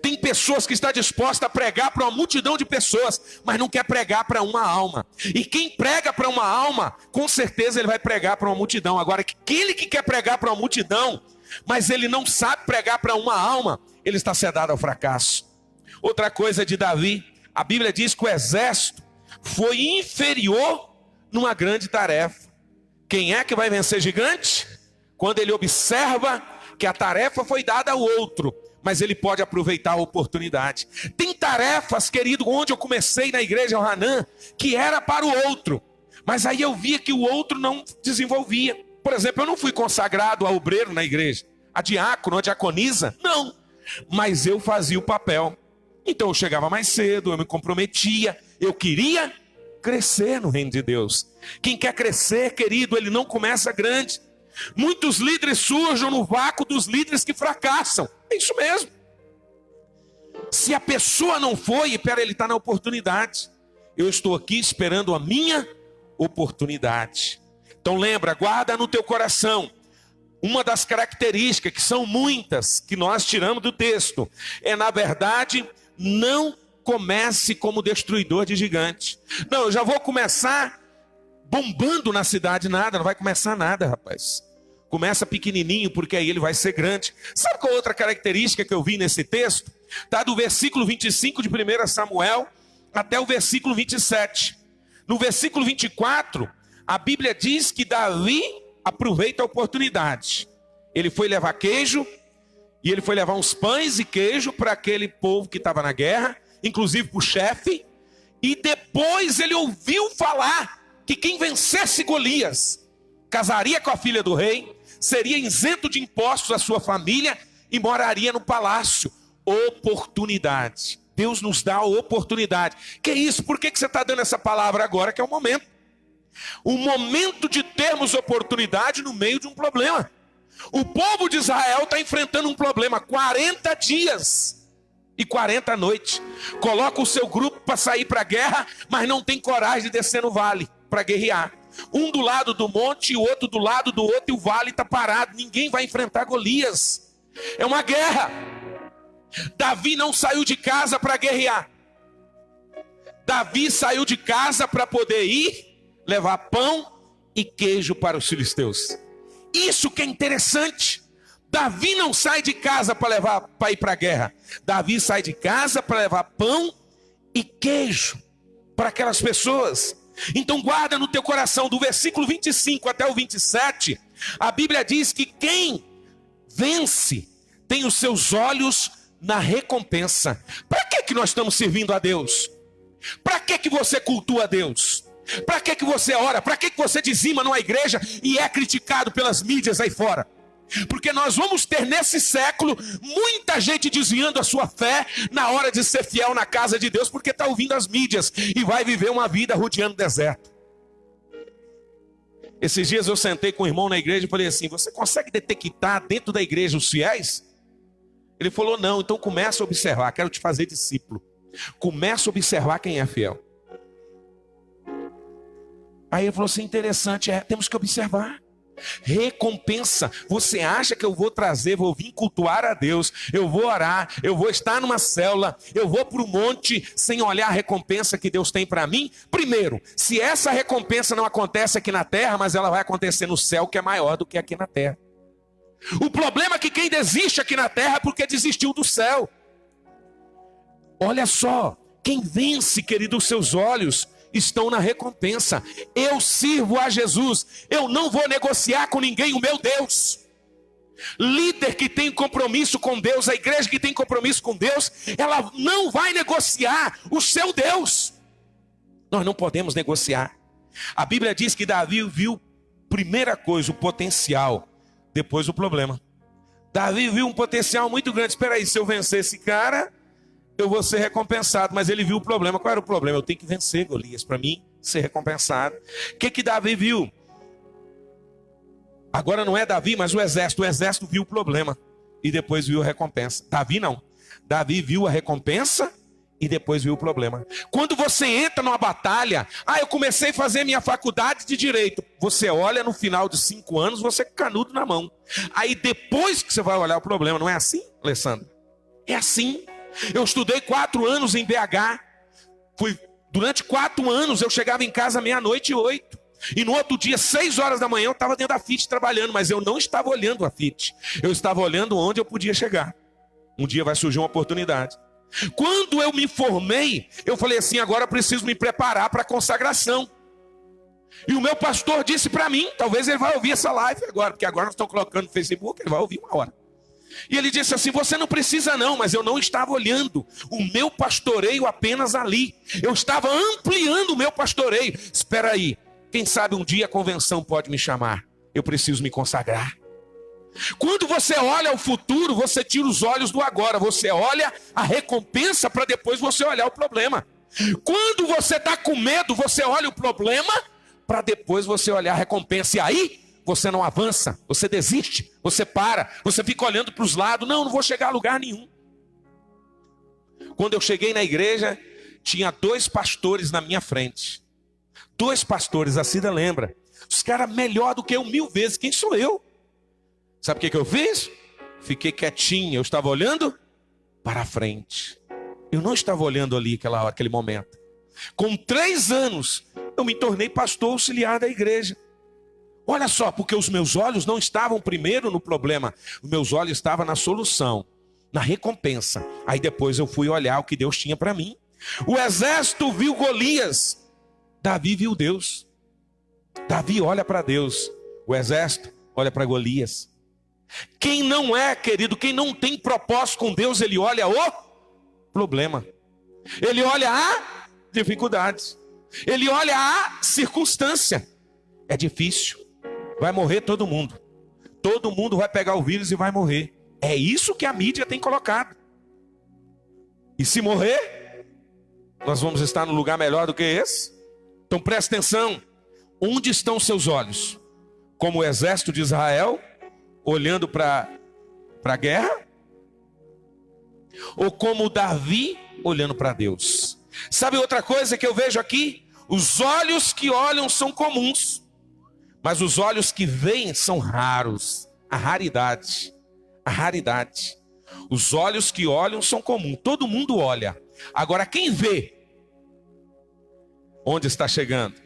Tem pessoas que estão dispostas a pregar para uma multidão de pessoas, mas não quer pregar para uma alma. E quem prega para uma alma, com certeza ele vai pregar para uma multidão. Agora, aquele que quer pregar para uma multidão, mas ele não sabe pregar para uma alma, ele está sedado ao fracasso. Outra coisa de Davi, a Bíblia diz que o exército foi inferior numa grande tarefa. Quem é que vai vencer gigante? Quando ele observa que a tarefa foi dada ao outro, mas ele pode aproveitar a oportunidade. Tem tarefas, querido, onde eu comecei na igreja Hanan, que era para o outro, mas aí eu via que o outro não desenvolvia. Por exemplo, eu não fui consagrado a obreiro na igreja, a diácono, a diaconisa, não, mas eu fazia o papel. Então eu chegava mais cedo, eu me comprometia, eu queria crescer no reino de Deus. Quem quer crescer, querido, ele não começa grande. Muitos líderes surgem no vácuo dos líderes que fracassam. É isso mesmo. Se a pessoa não foi, ele está na oportunidade. Eu estou aqui esperando a minha oportunidade. Então lembra, guarda no teu coração. Uma das características, que são muitas, que nós tiramos do texto, é, na verdade, não comece como destruidor de gigante. Não, eu já vou começar bombando na cidade, nada, não vai começar nada, rapaz. Começa pequenininho, porque aí ele vai ser grande. Sabe qual outra característica que eu vi nesse texto? Está do versículo 25 de 1 Samuel até o versículo 27. No versículo 24, a Bíblia diz que Davi aproveita a oportunidade. Ele foi levar queijo, e ele foi levar uns pães e queijo para aquele povo que estava na guerra, inclusive para o chefe, e depois ele ouviu falar que quem vencesse Golias casaria com a filha do rei, seria isento de impostos a sua família e moraria no palácio. Oportunidade. Deus nos dá a oportunidade. Que é isso? Por que você está dando essa palavra agora, que é o momento? O momento de termos oportunidade no meio de um problema. O povo de Israel está enfrentando um problema, 40 dias e 40 noites. Coloca o seu grupo para sair para a guerra, mas não tem coragem de descer no vale para guerrear. Um do lado do monte e o outro do lado do outro, e o vale está parado. Ninguém vai enfrentar Golias. É uma guerra. Davi não saiu de casa para guerrear. Davi saiu de casa para poder ir levar pão e queijo para os filisteus. Isso que é interessante. Davi não sai de casa para ir para a guerra. Davi sai de casa para levar pão e queijo para aquelas pessoas. Então guarda no teu coração, do versículo 25 até o 27, a Bíblia diz que quem vence tem os seus olhos na recompensa. Para que nós estamos servindo a Deus? Para que você cultua a Deus? Para que você ora? Para que você dizima numa igreja e é criticado pelas mídias aí fora? Porque nós vamos ter nesse século muita gente desviando a sua fé na hora de ser fiel na casa de Deus, porque está ouvindo as mídias e vai viver uma vida rodeando o deserto. Esses dias eu sentei com um irmão na igreja e falei assim: você consegue detectar dentro da igreja os fiéis? Ele falou: não. Então começa a observar, quero te fazer discípulo. Começa a observar quem é fiel. Aí ele falou assim: interessante, temos que observar. Recompensa. Você acha que eu vou trazer, vou vir cultuar a Deus, eu vou orar, eu vou estar numa célula, eu vou para o monte sem olhar a recompensa que Deus tem para mim? Primeiro, se essa recompensa não acontece aqui na terra, mas ela vai acontecer no céu, que é maior do que aqui na terra. O problema é que quem desiste aqui na terra é porque desistiu do céu. Olha só, quem vence, querido, os seus olhos estão na recompensa. Eu sirvo a Jesus, eu não vou negociar com ninguém o meu Deus. Líder que tem compromisso com Deus, a igreja que tem compromisso com Deus, ela não vai negociar o seu Deus. Nós não podemos negociar. A Bíblia diz que Davi viu, primeira coisa, o potencial, depois o problema. Davi viu um potencial muito grande. Espera aí, se eu vencer esse cara, eu vou ser recompensado. Mas ele viu o problema. Qual era o problema? Eu tenho que vencer Golias para mim ser recompensado. O que Davi viu? Agora não é Davi, mas o exército. O exército viu o problema e depois viu a recompensa. Davi não. Davi viu a recompensa e depois viu o problema. Quando você entra numa batalha, eu comecei a fazer minha faculdade de Direito. Você olha no final de 5 anos, você com canudo na mão. Aí depois que você vai olhar o problema, não é assim, Alessandro? É assim. Eu estudei 4 anos em BH. Durante 4 anos eu chegava em casa meia-noite e 8. E no outro dia, 6 horas da manhã, eu estava dentro da FIT trabalhando. Mas eu não estava olhando a FIT. Eu estava olhando onde eu podia chegar. Um dia vai surgir uma oportunidade. Quando eu me formei, eu falei assim: agora eu preciso me preparar para a consagração. E o meu pastor disse para mim, talvez ele vai ouvir essa live agora, porque agora nós estamos colocando no Facebook, ele vai ouvir uma hora. E ele disse assim: você não precisa não. Mas eu não estava olhando o meu pastoreio apenas ali. Eu estava ampliando o meu pastoreio. Espera aí, quem sabe um dia a convenção pode me chamar. Eu preciso me consagrar. Quando você olha o futuro, você tira os olhos do agora. Você olha a recompensa para depois você olhar o problema. Quando você está com medo, você olha o problema para depois você olhar a recompensa. E aí você não avança, você desiste, você para, você fica olhando para os lados. Não vou chegar a lugar nenhum. Quando eu cheguei na igreja, tinha 2 pastores na minha frente. 2 pastores, a Cida lembra. Os caras melhor do que eu 1000 vezes. Quem sou eu? Sabe o que eu fiz? Fiquei quietinho. Eu estava olhando para frente. Eu não estava olhando ali aquela hora, aquele momento. Com 3 anos, eu me tornei pastor auxiliar da igreja. Olha só, porque os meus olhos não estavam primeiro no problema. Os meus olhos estavam na solução, na recompensa. Aí depois eu fui olhar o que Deus tinha para mim. O exército viu Golias. Davi viu Deus. Davi olha para Deus. O exército olha para Golias. Quem não é, querido, quem não tem propósito com Deus, ele olha o problema. Ele olha a dificuldades. Ele olha a circunstância. É difícil. Vai morrer todo mundo. Todo mundo vai pegar o vírus e vai morrer. É isso que a mídia tem colocado. E se morrer, nós vamos estar num lugar melhor do que esse? Então presta atenção. Onde estão seus olhos? Como o exército de Israel, olhando para a guerra? Ou como Davi, olhando para Deus? Sabe outra coisa que eu vejo aqui? Os olhos que olham são comuns, mas os olhos que veem são raros. A raridade. A raridade. Os olhos que olham são comuns. Todo mundo olha. Agora quem vê? Onde está chegando?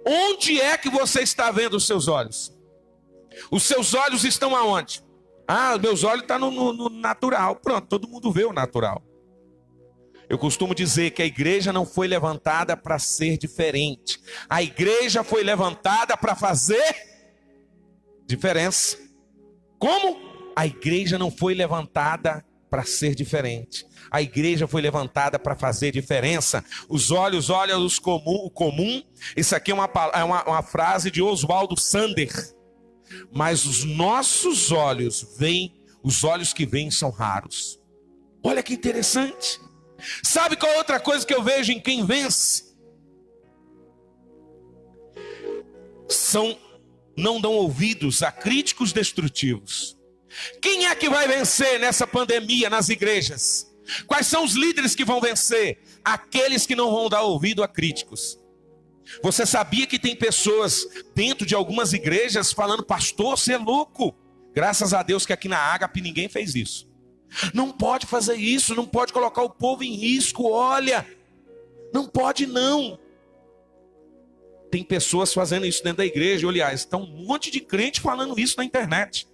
Onde é que você está vendo os seus olhos? Os seus olhos estão aonde? Os meus olhos estão no natural. Pronto, todo mundo vê o natural. Eu costumo dizer que a igreja não foi levantada para ser diferente. A igreja foi levantada para fazer diferença. Como? A igreja não foi levantada para ser diferente. A igreja foi levantada para fazer diferença. Os olhos olham o comum. Isso aqui é uma frase de Oswaldo Sander. Mas os nossos olhos veem, os olhos que veem são raros. Olha que interessante. Sabe qual é outra coisa que eu vejo em quem vence? Não dão ouvidos a críticos destrutivos. Quem é que vai vencer nessa pandemia nas igrejas? Quais são os líderes que vão vencer? Aqueles que não vão dar ouvido a críticos. Você sabia que tem pessoas dentro de algumas igrejas falando: pastor, você é louco? Graças a Deus que aqui na Ágape ninguém fez isso. Não pode fazer isso, não pode colocar o povo em risco, olha, não pode não. Tem pessoas fazendo isso dentro da igreja, aliás, está um monte de crente falando isso na internet.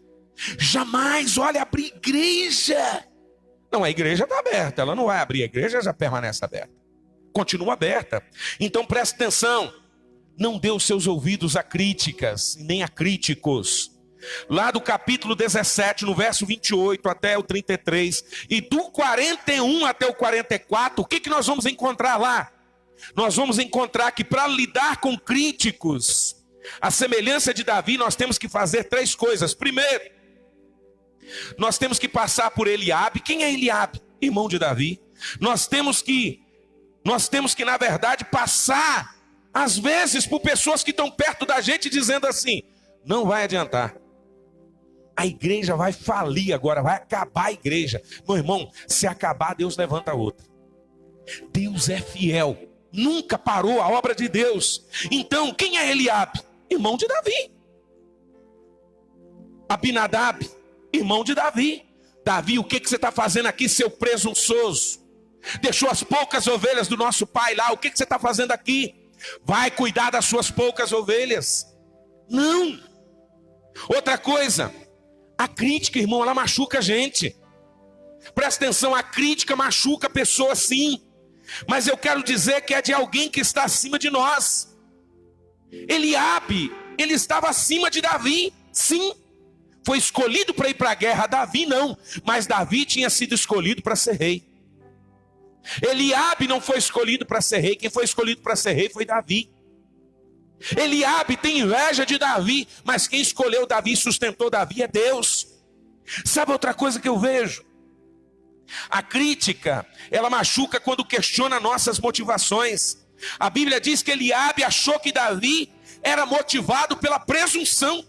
Jamais, olha, abrir igreja. Não, a igreja está aberta, ela não vai abrir, a igreja já permanece aberta. Continua aberta. Então preste atenção, não dê os seus ouvidos a críticas, nem a críticos. Lá do capítulo 17, no verso 28 até o 33, e do 41 até o 44, o que nós vamos encontrar lá? Nós vamos encontrar que para lidar com críticos, a semelhança de Davi, nós temos que fazer 3 coisas. Primeiro, nós temos que passar por Eliabe. Quem é Eliabe? Irmão de Davi. Nós temos que na verdade passar às vezes por pessoas que estão perto da gente dizendo assim: não vai adiantar, a igreja vai falir agora, vai acabar a igreja. Meu irmão, se acabar, Deus levanta outra. Deus é fiel, nunca parou a obra de Deus. Então, quem é Eliabe? Irmão de Davi. Abinadab, irmão de Davi. Davi, o que você está fazendo aqui, seu presunçoso? Deixou as poucas ovelhas do nosso pai lá, o que você está fazendo aqui? Vai cuidar das suas poucas ovelhas. Não. Outra coisa, a crítica, irmão, ela machuca a gente. Presta atenção, a crítica machuca a pessoa sim. Mas eu quero dizer que é de alguém que está acima de nós. Eliabe, ele estava acima de Davi, sim. Foi escolhido para ir para a guerra, Davi não. Mas Davi tinha sido escolhido para ser rei. Eliabe não foi escolhido para ser rei, quem foi escolhido para ser rei foi Davi. Eliabe tem inveja de Davi, mas quem escolheu Davi e sustentou Davi é Deus. Sabe outra coisa que eu vejo? A crítica, ela machuca quando questiona nossas motivações. A Bíblia diz que Eliabe achou que Davi era motivado pela presunção.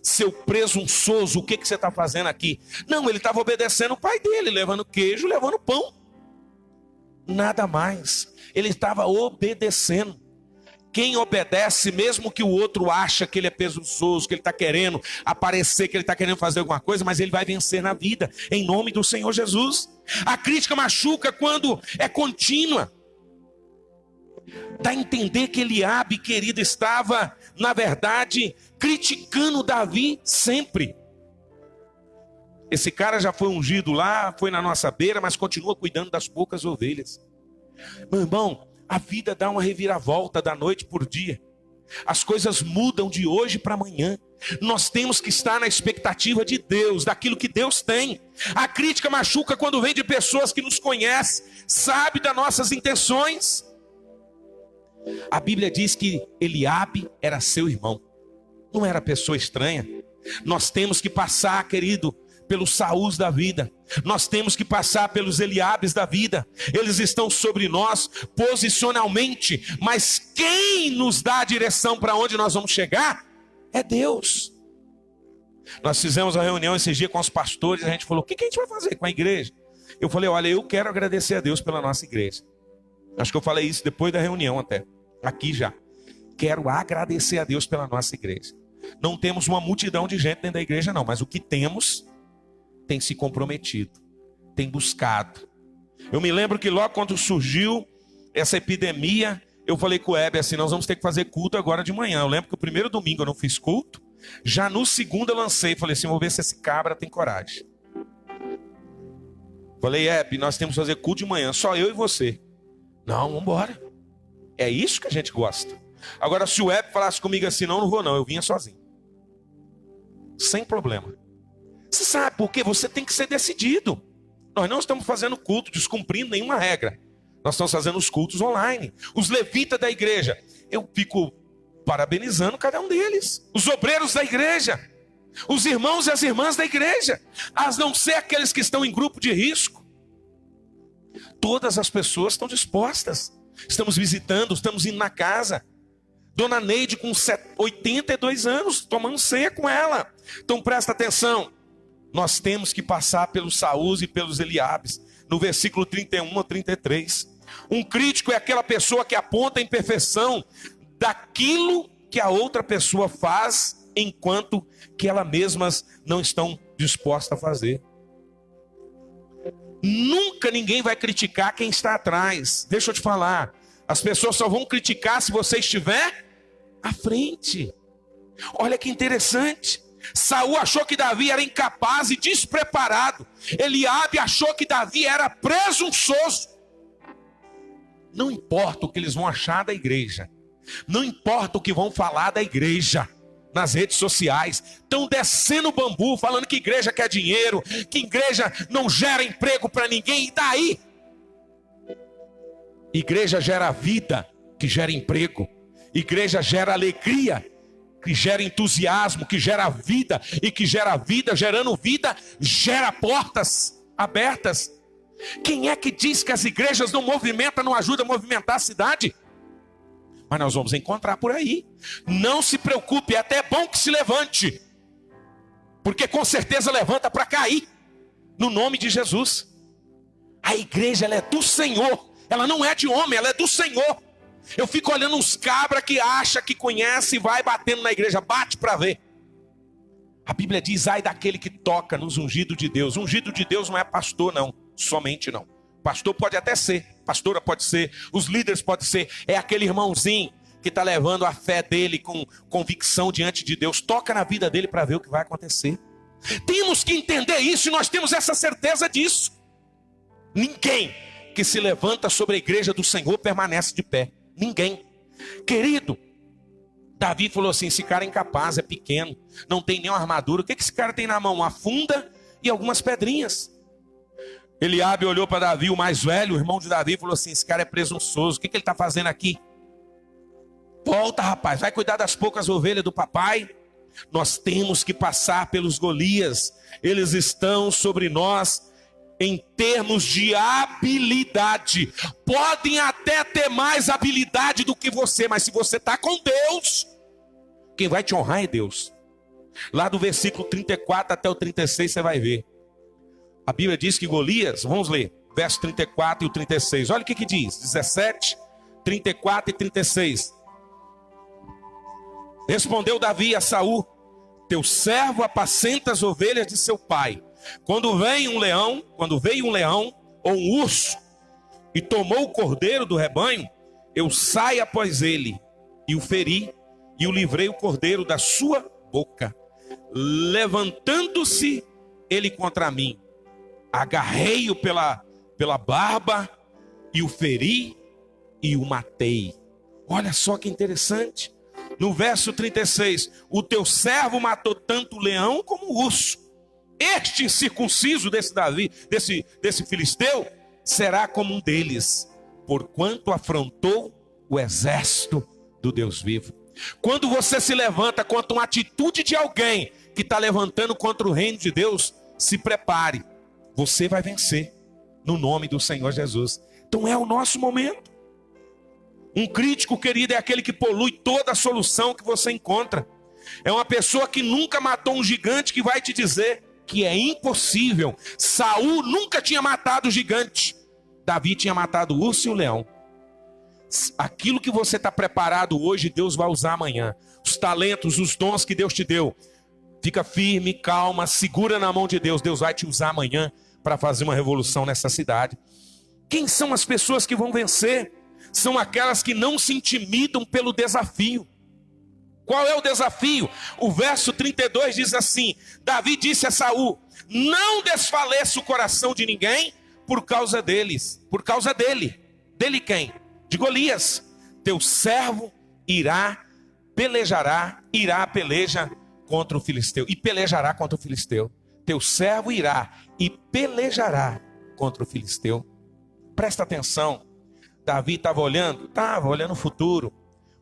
Seu presunçoso, o que você está fazendo aqui? Não, ele estava obedecendo o pai dele, levando queijo, levando pão. Nada mais. Ele estava obedecendo. Quem obedece, mesmo que o outro acha que ele é presunçoso, que ele está querendo aparecer, que ele está querendo fazer alguma coisa, mas ele vai vencer na vida, em nome do Senhor Jesus. A crítica machuca quando é contínua. Dá a entender que Eliabe, querido, estava, na verdade, criticando Davi sempre. Esse cara já foi ungido lá, foi na nossa beira, mas continua cuidando das poucas ovelhas. Meu irmão, a vida dá uma reviravolta da noite por dia. As coisas mudam de hoje para amanhã. Nós temos que estar na expectativa de Deus, daquilo que Deus tem. A crítica machuca quando vem de pessoas que nos conhecem, sabe das nossas intenções. A Bíblia diz que Eliabe era seu irmão, não era pessoa estranha. Nós temos que passar, querido, pelos Saús da vida. Nós temos que passar pelos Eliabes da vida. Eles estão sobre nós posicionalmente, mas quem nos dá a direção para onde nós vamos chegar é Deus. Nós fizemos uma reunião esses dias com os pastores, a gente falou: o que a gente vai fazer com a igreja? Eu falei: olha, eu quero agradecer a Deus pela nossa igreja. Acho que eu falei isso depois da reunião até, aqui já. Quero agradecer a Deus pela nossa igreja. Não temos uma multidão de gente dentro da igreja não, mas o que temos tem se comprometido, tem buscado. Eu me lembro que logo quando surgiu essa epidemia, eu falei com o Hebe assim: nós vamos ter que fazer culto agora de manhã. Eu lembro que o primeiro domingo eu não fiz culto, já no segundo eu lancei, falei assim: vou ver se esse cabra tem coragem. Falei, nós temos que fazer culto de manhã, só eu e você. Não, vamos embora. É isso que a gente gosta. Agora, se o Hebe falasse comigo assim, não vou não, eu vinha sozinho. Sem problema. Você sabe por quê? Você tem que ser decidido. Nós não estamos fazendo culto descumprindo nenhuma regra. Nós estamos fazendo os cultos online. Os levitas da igreja, eu fico parabenizando cada um deles. Os obreiros da igreja, os irmãos e as irmãs da igreja, a não ser aqueles que estão em grupo de risco. Todas as pessoas estão dispostas. Estamos visitando, estamos indo na casa. Dona Neide com 82 anos, tomando ceia com ela. Então presta atenção. Nós temos que passar pelos Saús e pelos Eliabes. No versículo 31 a 33. Um crítico é aquela pessoa que aponta a imperfeição daquilo que a outra pessoa faz, enquanto que elas mesmas não estão dispostas a fazer. Nunca ninguém vai criticar quem está atrás. Deixa eu te falar. As pessoas só vão criticar se você estiver à frente. Olha que interessante. Saul achou que Davi era incapaz e despreparado. Eliabe achou que Davi era presunçoso. Não importa o que eles vão achar da igreja. Não importa o que vão falar da igreja nas redes sociais. Estão descendo o bambu, falando que igreja quer dinheiro, que igreja não gera emprego para ninguém. E daí? Igreja gera vida, que gera emprego. Igreja gera alegria, que gera entusiasmo, que gera vida. E que gera vida, gerando vida, gera portas abertas. Quem é que diz que as igrejas não movimentam, não ajudam a movimentar a cidade? Mas nós vamos encontrar por aí. Não se preocupe, é até bom que se levante. Porque com certeza levanta para cair. No nome de Jesus. A igreja, ela é do Senhor. Ela não é de homem, ela é do Senhor. Eu fico olhando uns cabras que acha que conhece e vai batendo na igreja. Bate para ver. A Bíblia diz, ai daquele que toca nos ungidos de Deus. Ungido de Deus não é pastor não, somente não. Pastor pode até ser, pastora pode ser, os líderes podem ser. É aquele irmãozinho que está levando a fé dele com convicção diante de Deus. Toca na vida dele para ver o que vai acontecer. Temos que entender isso e nós temos essa certeza disso. Ninguém que se levanta sobre a igreja do Senhor permanece de pé. Ninguém. Querido, Davi falou assim, esse cara é incapaz, é pequeno, não tem nenhuma armadura. O que esse cara tem na mão? Uma funda e algumas pedrinhas. Eliabe olhou para Davi, o mais velho, o irmão de Davi, e falou assim, esse cara é presunçoso, o que ele está fazendo aqui? Volta, rapaz, vai cuidar das poucas ovelhas do papai. Nós temos que passar pelos Golias. Eles estão sobre nós em termos de habilidade. Podem até ter mais habilidade do que você, mas se você está com Deus, quem vai te honrar é Deus. Lá do versículo 34 até o 36 você vai ver. A Bíblia diz que Golias, vamos ler, verso 34 e o 36. Olha o que diz, 17, 34 e 36. Respondeu Davi a Saul, teu servo apacenta as ovelhas de seu pai. Quando veio um leão ou um urso e tomou o cordeiro do rebanho, eu saí após ele e o feri e o livrei o cordeiro da sua boca. Levantando-se ele contra mim, agarrei-o pela barba e o feri e o matei. Olha só que interessante. No verso 36, o teu servo matou tanto o leão como o urso. Este incircunciso desse Davi, desse filisteu, será como um deles, porquanto afrontou o exército do Deus vivo. Quando você se levanta contra uma atitude de alguém que está levantando contra o reino de Deus, se prepare, você vai vencer, no nome do Senhor Jesus. Então é o nosso momento. Um crítico, querido, é aquele que polui toda a solução que você encontra. É uma pessoa que nunca matou um gigante que vai te dizer que é impossível. Saul nunca tinha matado o gigante. Davi tinha matado o urso e o leão. Aquilo que você está preparado hoje, Deus vai usar amanhã. Os talentos, os dons que Deus te deu. Fica firme, calma, segura na mão de Deus. Deus vai te usar amanhã para fazer uma revolução nessa cidade. Quem são as pessoas que vão vencer? São aquelas que não se intimidam pelo desafio. Qual é o desafio? O verso 32 diz assim, Davi disse a Saul, não desfaleça o coração de ninguém, por causa deles. Por causa dele. Dele quem? De Golias. Teu servo irá peleja contra o filisteu. E pelejará contra o filisteu. Teu servo irá e pelejará contra o filisteu. Presta atenção. Davi estava olhando o futuro.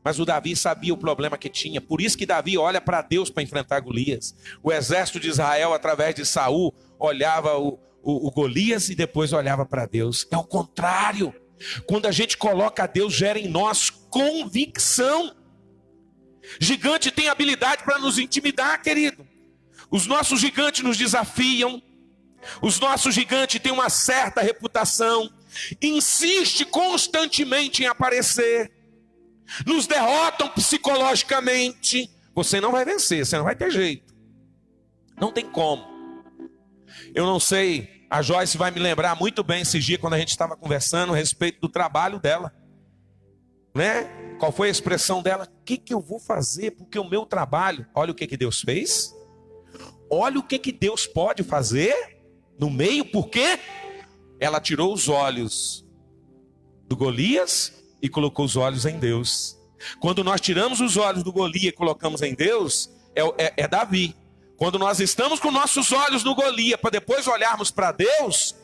Mas o Davi sabia o problema que tinha. Por isso que Davi olha para Deus para enfrentar Golias. O exército de Israel, através de Saul, olhava o Golias e depois olhava para Deus. É o contrário. Quando a gente coloca a Deus, gera em nós convicção. Gigante tem habilidade para nos intimidar, querido. Os nossos gigantes nos desafiam. Os nossos gigantes têm uma certa reputação. Insiste constantemente em aparecer. Nos derrotam psicologicamente. Você não vai vencer, você não vai ter jeito. Não tem como. Eu não sei, a Joyce vai me lembrar muito bem esses dias quando a gente estava conversando a respeito do trabalho dela. Né? Qual foi a expressão dela? O que eu vou fazer? Porque o meu trabalho, olha o que Deus fez. Olha o que Deus pode fazer no meio, porque ela tirou os olhos do Golias e colocou os olhos em Deus. Quando nós tiramos os olhos do Golias e colocamos em Deus, é Davi. Quando nós estamos com nossos olhos no Golias, para depois olharmos para Deus,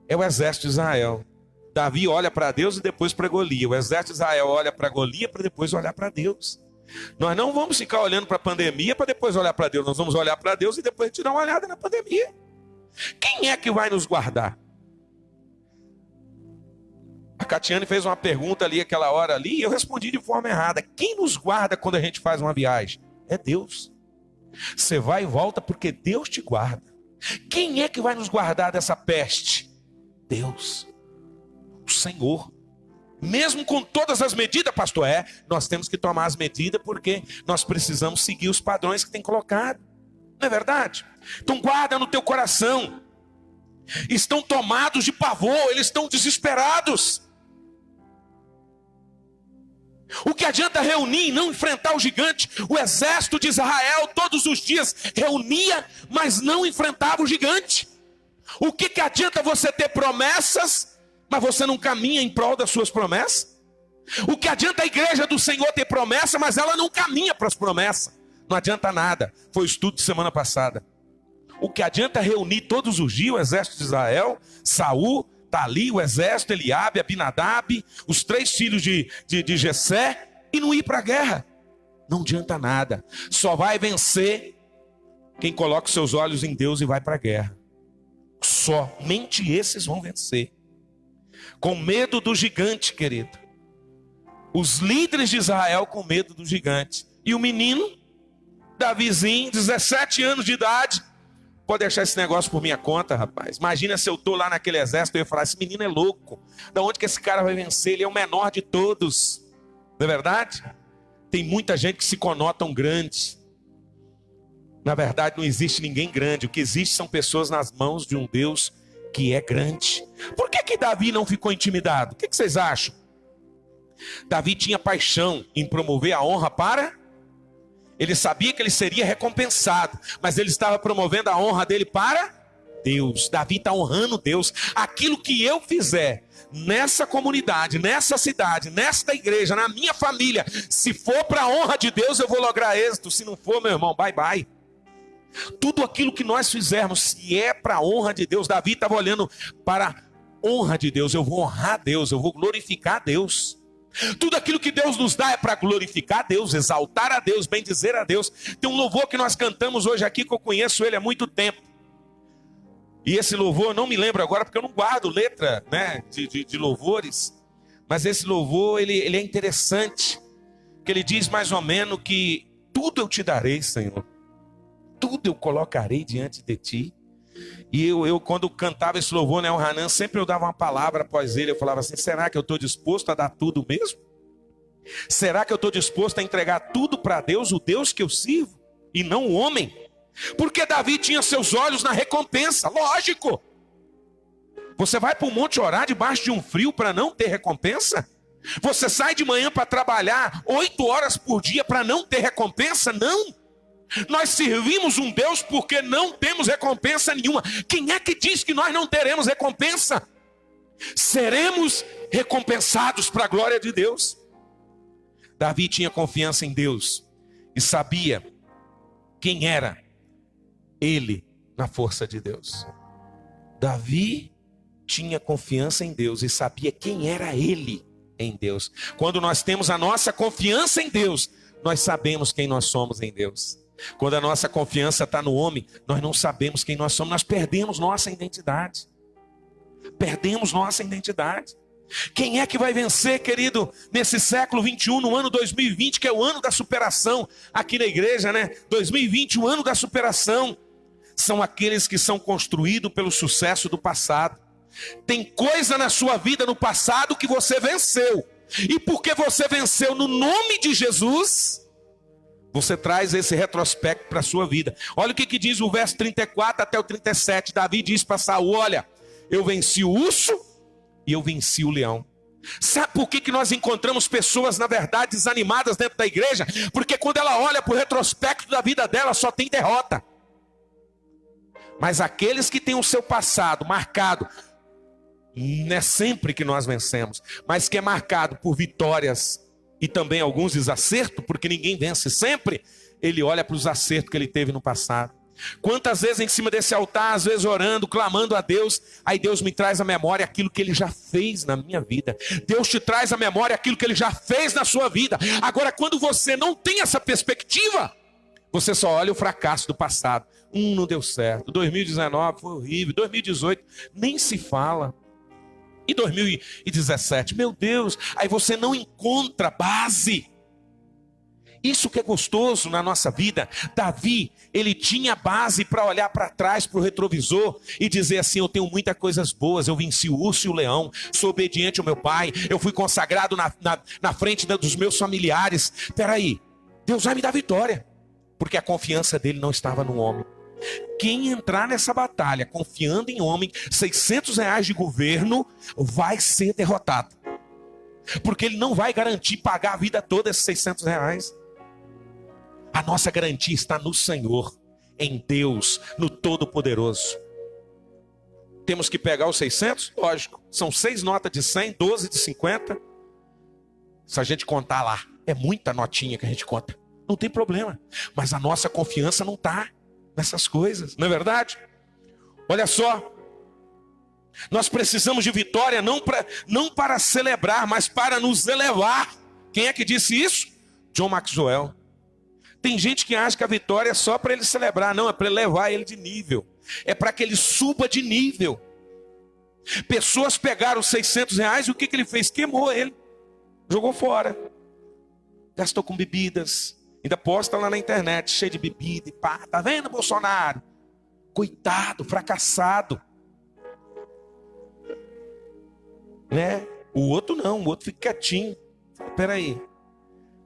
é o exército de Israel. Davi olha para Deus e depois para Golias. O exército de Israel olha para Golias para depois olhar para Deus. Nós não vamos ficar olhando para a pandemia para depois olhar para Deus. Nós vamos olhar para Deus e depois tirar uma olhada na pandemia. Quem é que vai nos guardar? A Catiane fez uma pergunta ali, aquela hora ali, e eu respondi de forma errada. Quem nos guarda quando a gente faz uma viagem? É Deus. Você vai e volta porque Deus te guarda. Quem é que vai nos guardar dessa peste? Deus. O Senhor. Mesmo com todas as medidas, pastor, nós temos que tomar as medidas porque nós precisamos seguir os padrões que tem colocado. Não é verdade? Então guarda no teu coração. Estão tomados de pavor, eles estão desesperados. O que adianta reunir e não enfrentar o gigante? O exército de Israel todos os dias reunia, mas não enfrentava o gigante. O que adianta você ter promessas, mas você não caminha em prol das suas promessas? O que adianta a igreja do Senhor ter promessa, mas ela não caminha para as promessas? Não adianta nada. Foi o estudo de semana passada. O que adianta reunir todos os dias o exército de Israel, Saul, está ali, o exército, Eliabe, Abinadab, os 3 filhos de Jessé, e não ir para a guerra. Não adianta nada. Só vai vencer quem coloca os seus olhos em Deus e vai para a guerra. Somente esses vão vencer. Com medo do gigante, querido. Os líderes de Israel com medo do gigante. E o menino, Davizinho, 17 anos de idade, pode deixar esse negócio por minha conta, rapaz. Imagina se eu estou lá naquele exército e eu ia falar, esse menino é louco. Da onde que esse cara vai vencer? Ele é o menor de todos. Não é verdade? Tem muita gente que se conotam grande. Na verdade, não existe ninguém grande. O que existe são pessoas nas mãos de um Deus que é grande. Por que Davi não ficou intimidado? O que vocês acham? Davi tinha paixão em promover a honra para... Ele sabia que ele seria recompensado, mas ele estava promovendo a honra dele para Deus. Davi está honrando Deus. Aquilo que eu fizer nessa comunidade, nessa cidade, nesta igreja, na minha família, se for para a honra de Deus, eu vou lograr êxito. Se não for, meu irmão, bye bye. Tudo aquilo que nós fizermos, se é para a honra de Deus, Davi estava olhando para a honra de Deus. Eu vou honrar Deus, eu vou glorificar Deus. Tudo aquilo que Deus nos dá é para glorificar a Deus, exaltar a Deus, bendizer a Deus. Tem um louvor que nós cantamos hoje aqui, que eu conheço ele há muito tempo. E esse louvor, eu não me lembro agora, porque eu não guardo letra, né, de louvores. Mas esse louvor, ele é interessante. Que ele diz mais ou menos que tudo eu te darei, Senhor. Tudo eu colocarei diante de ti. E eu quando cantava esse louvor, né, o Hanan, sempre eu dava uma palavra após ele. Eu falava assim, será que eu estou disposto a dar tudo mesmo? Será que eu estou disposto a entregar tudo para Deus, o Deus que eu sirvo, e não o homem? Porque Davi tinha seus olhos na recompensa, lógico. Você vai para o monte orar debaixo de um frio para não ter recompensa? Você sai de manhã para trabalhar 8 horas por dia para não ter recompensa? Não. Nós servimos um Deus porque não temos recompensa nenhuma. Quem é que diz que nós não teremos recompensa? Seremos recompensados para a glória de Deus. Davi tinha confiança em Deus e sabia quem era ele na força de Deus. Davi tinha confiança em Deus e sabia quem era ele em Deus. Quando nós temos a nossa confiança em Deus, nós sabemos quem nós somos em Deus. Quando a nossa confiança está no homem, nós não sabemos quem nós somos, nós perdemos nossa identidade. Perdemos nossa identidade. Quem é que vai vencer, querido, nesse século 21, no ano 2020, que é o ano da superação aqui na igreja, né? 2020, o ano da superação. São aqueles que são construídos pelo sucesso do passado. Tem coisa na sua vida no passado que você venceu. E porque você venceu no nome de Jesus, você traz esse retrospecto para a sua vida. Olha o que diz o verso 34 até o 37. Davi diz para Saul: olha, eu venci o urso e eu venci o leão. Sabe por que nós encontramos pessoas, na verdade, desanimadas dentro da igreja? Porque quando ela olha para o retrospecto da vida dela, só tem derrota. Mas aqueles que têm o seu passado marcado, não é sempre que nós vencemos, mas que é marcado por vitórias e também alguns desacertos, porque ninguém vence sempre, ele olha para os acertos que ele teve no passado. Quantas vezes em cima desse altar, às vezes orando, clamando a Deus, aí Deus me traz à memória aquilo que Ele já fez na minha vida. Deus te traz à memória aquilo que Ele já fez na sua vida. Agora, quando você não tem essa perspectiva, você só olha o fracasso do passado. Não deu certo, 2019 foi horrível, 2018 nem se fala. E 2017, meu Deus, aí você não encontra base. Isso que é gostoso na nossa vida. Davi, ele tinha base para olhar para trás, para o retrovisor e dizer assim: eu tenho muitas coisas boas, eu venci o urso e o leão, sou obediente ao meu pai, eu fui consagrado na frente dos meus familiares. Peraí, Deus vai me dar vitória, porque a confiança dele não estava no homem. Quem entrar nessa batalha confiando em homem, R$600 de governo, vai ser derrotado. Porque ele não vai garantir pagar a vida toda esses R$600. A nossa garantia está no Senhor, em Deus, no Todo-Poderoso. Temos que pegar os 600? Lógico. São 6 notas de 100, 12 de 50. Se a gente contar lá, é muita notinha que a gente conta. Não tem problema. Mas a nossa confiança não está nessas coisas, não é verdade? Olha só, nós precisamos de vitória não para celebrar, mas para nos elevar. Quem é que disse isso? John Maxwell. Tem gente que acha que a vitória é só para ele celebrar. Não, é para elevar ele de nível, é para que ele suba de nível. Pessoas pegaram os R$600 e o que ele fez? Queimou ele, jogou fora, gastou com bebidas. Ainda posta lá na internet, cheio de bebida e pá. Tá vendo, Bolsonaro? Coitado, fracassado. Né? O outro não, o outro fica quietinho. Peraí.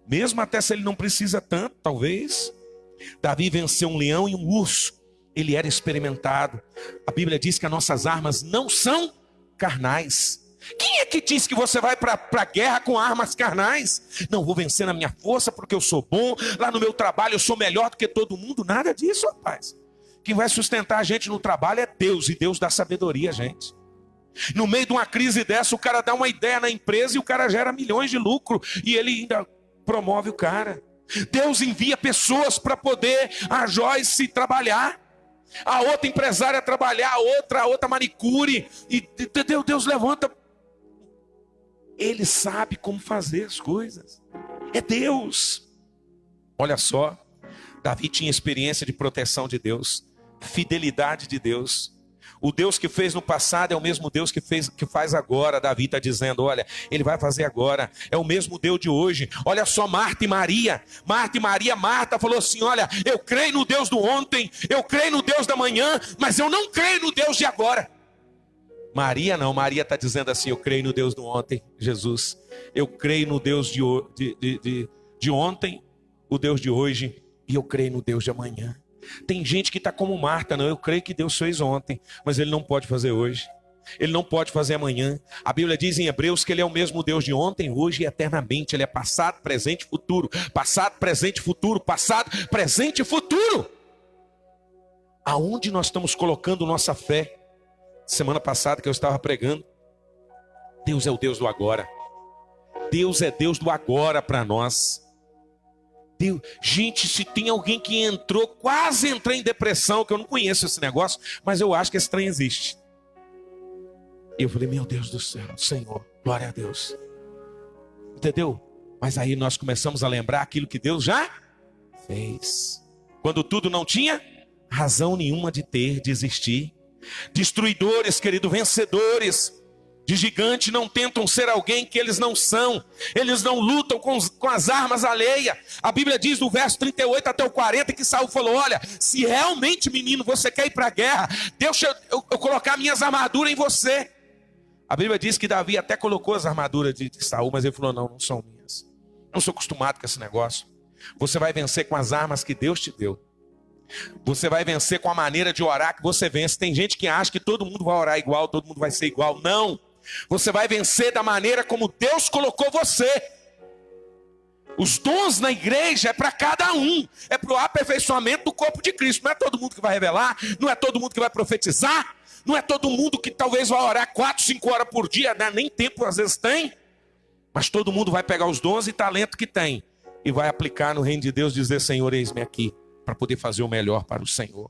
Mesmo até se ele não precisa tanto, talvez. Davi venceu um leão e um urso. Ele era experimentado. A Bíblia diz que as nossas armas não são carnais. Quem é que diz que você vai para a guerra com armas carnais? Não, vou vencer na minha força porque eu sou bom. Lá no meu trabalho eu sou melhor do que todo mundo. Nada disso, rapaz. Quem vai sustentar a gente no trabalho é Deus. E Deus dá sabedoria a gente. No meio de uma crise dessa, o cara dá uma ideia na empresa e o cara gera milhões de lucro. E ele ainda promove o cara. Deus envia pessoas para poder a Joyce trabalhar. A outra empresária trabalhar, a outra manicure. E Deus levanta. Ele sabe como fazer as coisas. É Deus. Olha só. Davi tinha experiência de proteção de Deus. Fidelidade de Deus. O Deus que fez no passado é o mesmo Deus que faz agora. Davi está dizendo, olha, ele vai fazer agora. É o mesmo Deus de hoje. Olha só Marta e Maria. Marta falou assim, olha, eu creio no Deus do ontem, eu creio no Deus da manhã, mas eu não creio no Deus de agora. Maria não, Maria está dizendo assim, eu creio no Deus do ontem, Jesus. Eu creio no Deus de ontem, o Deus de hoje, e eu creio no Deus de amanhã. Tem gente que está como Marta, não, eu creio que Deus fez ontem, mas Ele não pode fazer hoje. Ele não pode fazer amanhã. A Bíblia diz em Hebreus que ele é o mesmo Deus de ontem, hoje e eternamente. Ele é passado, presente e futuro. Passado, presente e futuro. Passado, presente e futuro. Aonde nós estamos colocando nossa fé? Semana passada que eu estava pregando. Deus é o Deus do agora. Deus é Deus do agora para nós. Deus. Gente, se tem alguém que quase entrou em depressão, que eu não conheço esse negócio, mas eu acho que esse trem existe. E eu falei, meu Deus do céu, Senhor, glória a Deus. Entendeu? Mas aí nós começamos a lembrar aquilo que Deus já fez. Quando tudo não tinha razão nenhuma de desistir. Destruidores, querido, vencedores de gigante não tentam ser alguém que eles não são. Eles não lutam com as armas alheias. A Bíblia diz no verso 38 até o 40 que Saul falou, olha, se realmente, menino, você quer ir para a guerra, deixa eu colocar minhas armaduras em você. A Bíblia diz que Davi até colocou as armaduras de Saul, mas ele falou, não são minhas. Não sou acostumado com esse negócio. Você vai vencer com as armas que Deus te deu. Você vai vencer com a maneira de orar que você vence. Tem gente que acha que todo mundo vai orar igual, todo mundo vai ser igual. Não. Você vai vencer da maneira como Deus colocou você. Os dons na igreja é para cada um. É para o aperfeiçoamento do corpo de Cristo. Não é todo mundo que vai revelar. Não é todo mundo que vai profetizar. Não é todo mundo que talvez vai orar 4, 5 horas por dia, né? Nem tempo às vezes tem. Mas todo mundo vai pegar os dons e talento que tem e vai aplicar no reino de Deus, dizer, Senhor, eis-me aqui, para poder fazer o melhor para o Senhor.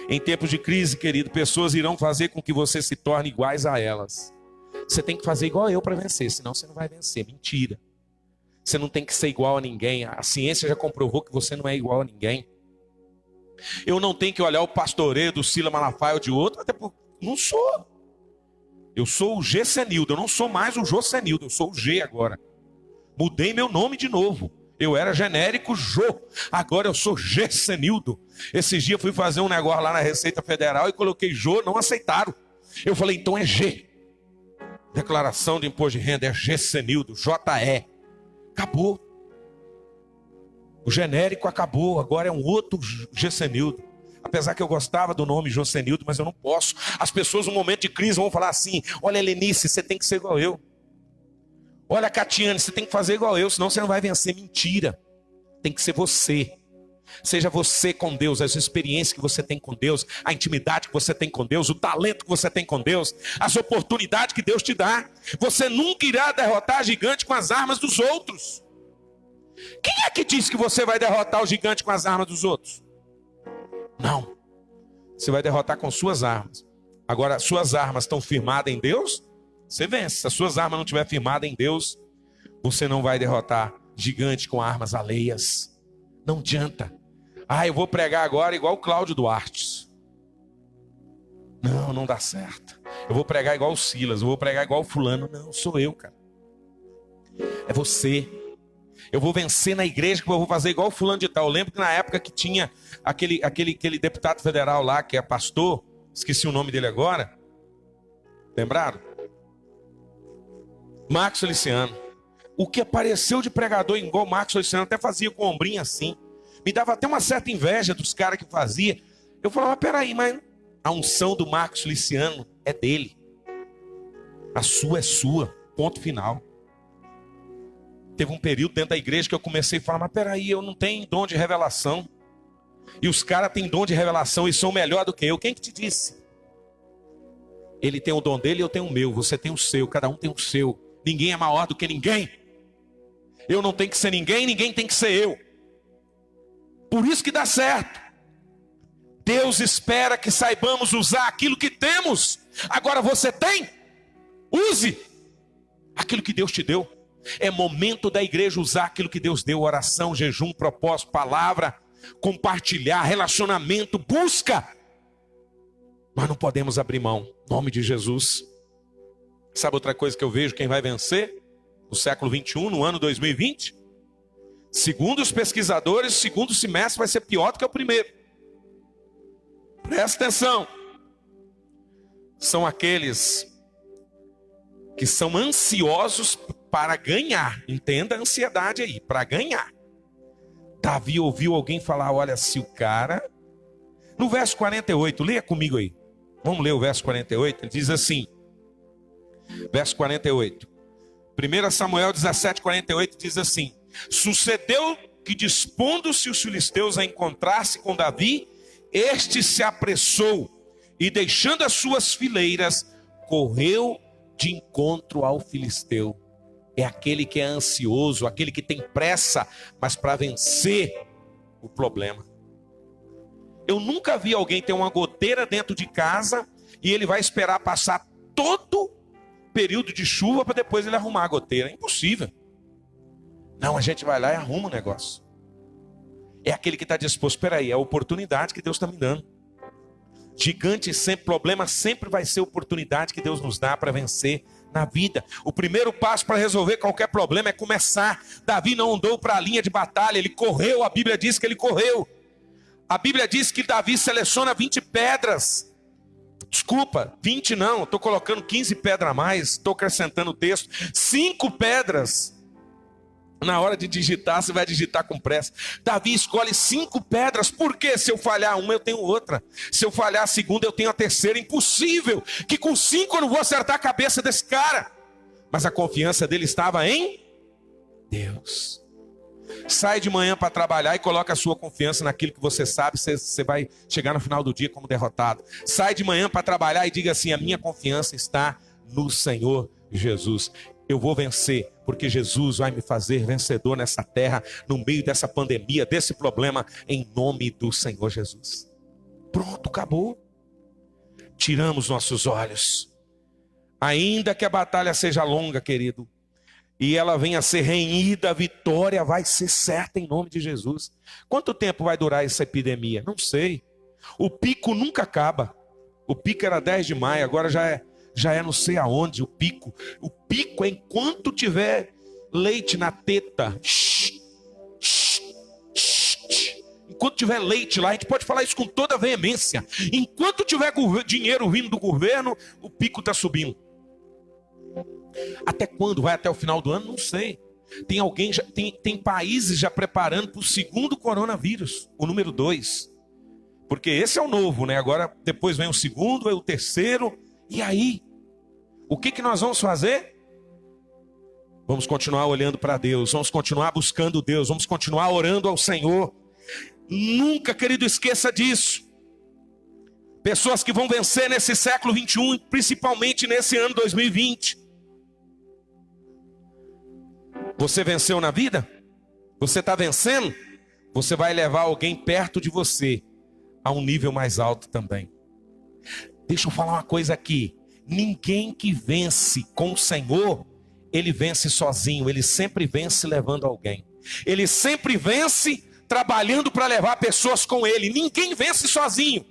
Em tempos de crise, querido, pessoas irão fazer com que você se torne iguais a elas. Você tem que fazer igual eu para vencer, senão você não vai vencer. Mentira. Você não tem que ser igual a ninguém. A ciência já comprovou que você não é igual a ninguém. Eu não tenho que olhar o pastoreio do Sila Malafaia ou de outro, até porque não sou. Eu sou o G Senildo, eu não sou mais o Jô Senildo, eu sou o G agora. Mudei meu nome de novo. Eu era genérico Jô, agora eu sou G Senildo. Esses dias eu fui fazer um negócio lá na Receita Federal e coloquei Jô, não aceitaram. Eu falei, então é G. Declaração de imposto de renda é G Senildo, JE. Acabou. O genérico acabou, agora é um outro Gessenildo. Apesar que eu gostava do nome Josenildo, mas eu não posso. As pessoas no momento de crise vão falar assim, olha Helenice, você tem que ser igual eu. Olha Catiane, você tem que fazer igual eu, senão você não vai vencer. Mentira. Tem que ser você. Seja você com Deus, as experiências que você tem com Deus, a intimidade que você tem com Deus, o talento que você tem com Deus, as oportunidades que Deus te dá. Você nunca irá derrotar gigante com as armas dos outros. Quem é que diz que você vai derrotar o gigante com as armas dos outros? Não. Você vai derrotar com suas armas. Agora, suas armas estão firmadas em Deus? Você vence. Se as suas armas não estiverem firmadas em Deus, você não vai derrotar gigante com armas alheias. Não adianta. Eu vou pregar agora igual o Cláudio Duarte. Não dá certo. Eu vou pregar igual o Silas, eu vou pregar igual o fulano. Não, sou eu, cara. É você. Eu vou vencer na igreja, que eu vou fazer igual o fulano de tal. Eu lembro que na época que tinha aquele deputado federal lá, que é pastor, esqueci o nome dele agora. Lembraram? Marcos Feliciano. O que apareceu de pregador igual Marcos Feliciano, até fazia com o ombrinho assim. Me dava até uma certa inveja dos caras que faziam. Eu falava, peraí, mas a unção do Marcos Feliciano é dele. A sua é sua, ponto final. Teve um período dentro da igreja que eu comecei a falar, mas peraí, eu não tenho dom de revelação. E os caras têm dom de revelação e são melhor do que eu. Quem que te disse? Ele tem o dom dele e eu tenho o meu. Você tem o seu, cada um tem o seu. Ninguém é maior do que ninguém. Eu não tenho que ser ninguém, ninguém tem que ser eu. Por isso que dá certo. Deus espera que saibamos usar aquilo que temos. Agora você tem? Use aquilo que Deus te deu. É momento da igreja usar aquilo que Deus deu. Oração, jejum, propósito, palavra, compartilhar, relacionamento, busca. Nós não podemos abrir mão. Em nome de Jesus. Sabe outra coisa que eu vejo? Quem vai vencer no século 21, no ano 2020? Segundo os pesquisadores, o segundo semestre vai ser pior do que o primeiro. Presta atenção. São aqueles que são ansiosos para ganhar. Entenda a ansiedade aí, para ganhar. Davi ouviu alguém falar, olha, se o cara... No verso 48, leia comigo aí. Vamos ler o verso 48, ele diz assim, verso 48. 1 Samuel 17, 48 diz assim: sucedeu que, dispondo-se os filisteus a encontrar-se com Davi, este se apressou e, deixando as suas fileiras, correu de encontro ao filisteu. É aquele que é ansioso, aquele que tem pressa, mas para vencer o problema. Eu nunca vi alguém ter uma goteira dentro de casa e ele vai esperar passar todo período de chuva para depois ele arrumar a goteira. É impossível. Não, a gente vai lá e arruma o negócio. É aquele que está disposto. Espera aí, é a oportunidade que Deus está me dando. Gigante sempre, problema sempre vai ser oportunidade que Deus nos dá para vencer na vida. O primeiro passo para resolver qualquer problema é começar. Davi não andou para a linha de batalha, ele correu. A Bíblia diz que ele correu. A Bíblia diz que Davi seleciona 20 pedras. Desculpa, 20 não, estou colocando 15 pedras a mais, estou acrescentando o texto. 5 pedras. Na hora de digitar, você vai digitar com pressa. Davi escolhe 5 pedras. Por quê? Se eu falhar uma, eu tenho outra. Se eu falhar a segunda, eu tenho a terceira. Impossível que com 5 eu não vou acertar a cabeça desse cara. Mas a confiança dele estava em Deus. Sai de manhã para trabalhar e coloca a sua confiança naquilo que você sabe. Você vai chegar no final do dia como derrotado. Sai de manhã para trabalhar e diga assim: a minha confiança está no Senhor Jesus. Eu vou vencer, porque Jesus vai me fazer vencedor nessa terra, no meio dessa pandemia, desse problema, em nome do Senhor Jesus. Pronto, acabou. Tiramos nossos olhos. Ainda que a batalha seja longa, querido, e ela venha a ser renhida, a vitória vai ser certa em nome de Jesus. Quanto tempo vai durar essa epidemia? Não sei. O pico nunca acaba. O pico era 10 de maio, agora já é não sei aonde o pico. O pico é enquanto tiver leite na teta. Enquanto tiver leite lá, a gente pode falar isso com toda veemência. Enquanto tiver dinheiro vindo do governo, o pico está subindo. Até quando? Vai até o final do ano? Não sei. Tem países já preparando para o segundo coronavírus, o número 2. Porque esse é o novo, né? Agora depois vem o segundo, vem o terceiro. E aí? O que nós vamos fazer? Vamos continuar olhando para Deus, vamos continuar buscando Deus, vamos continuar orando ao Senhor. Nunca, querido, esqueça disso. Pessoas que vão vencer nesse século 21, principalmente nesse ano 2020. Você venceu na vida? Você está vencendo? Você vai levar alguém perto de você a um nível mais alto também. Deixa eu falar uma coisa aqui. Ninguém que vence com o Senhor, ele vence sozinho. Ele sempre vence levando alguém. Ele sempre vence trabalhando para levar pessoas com ele. Ninguém vence sozinho.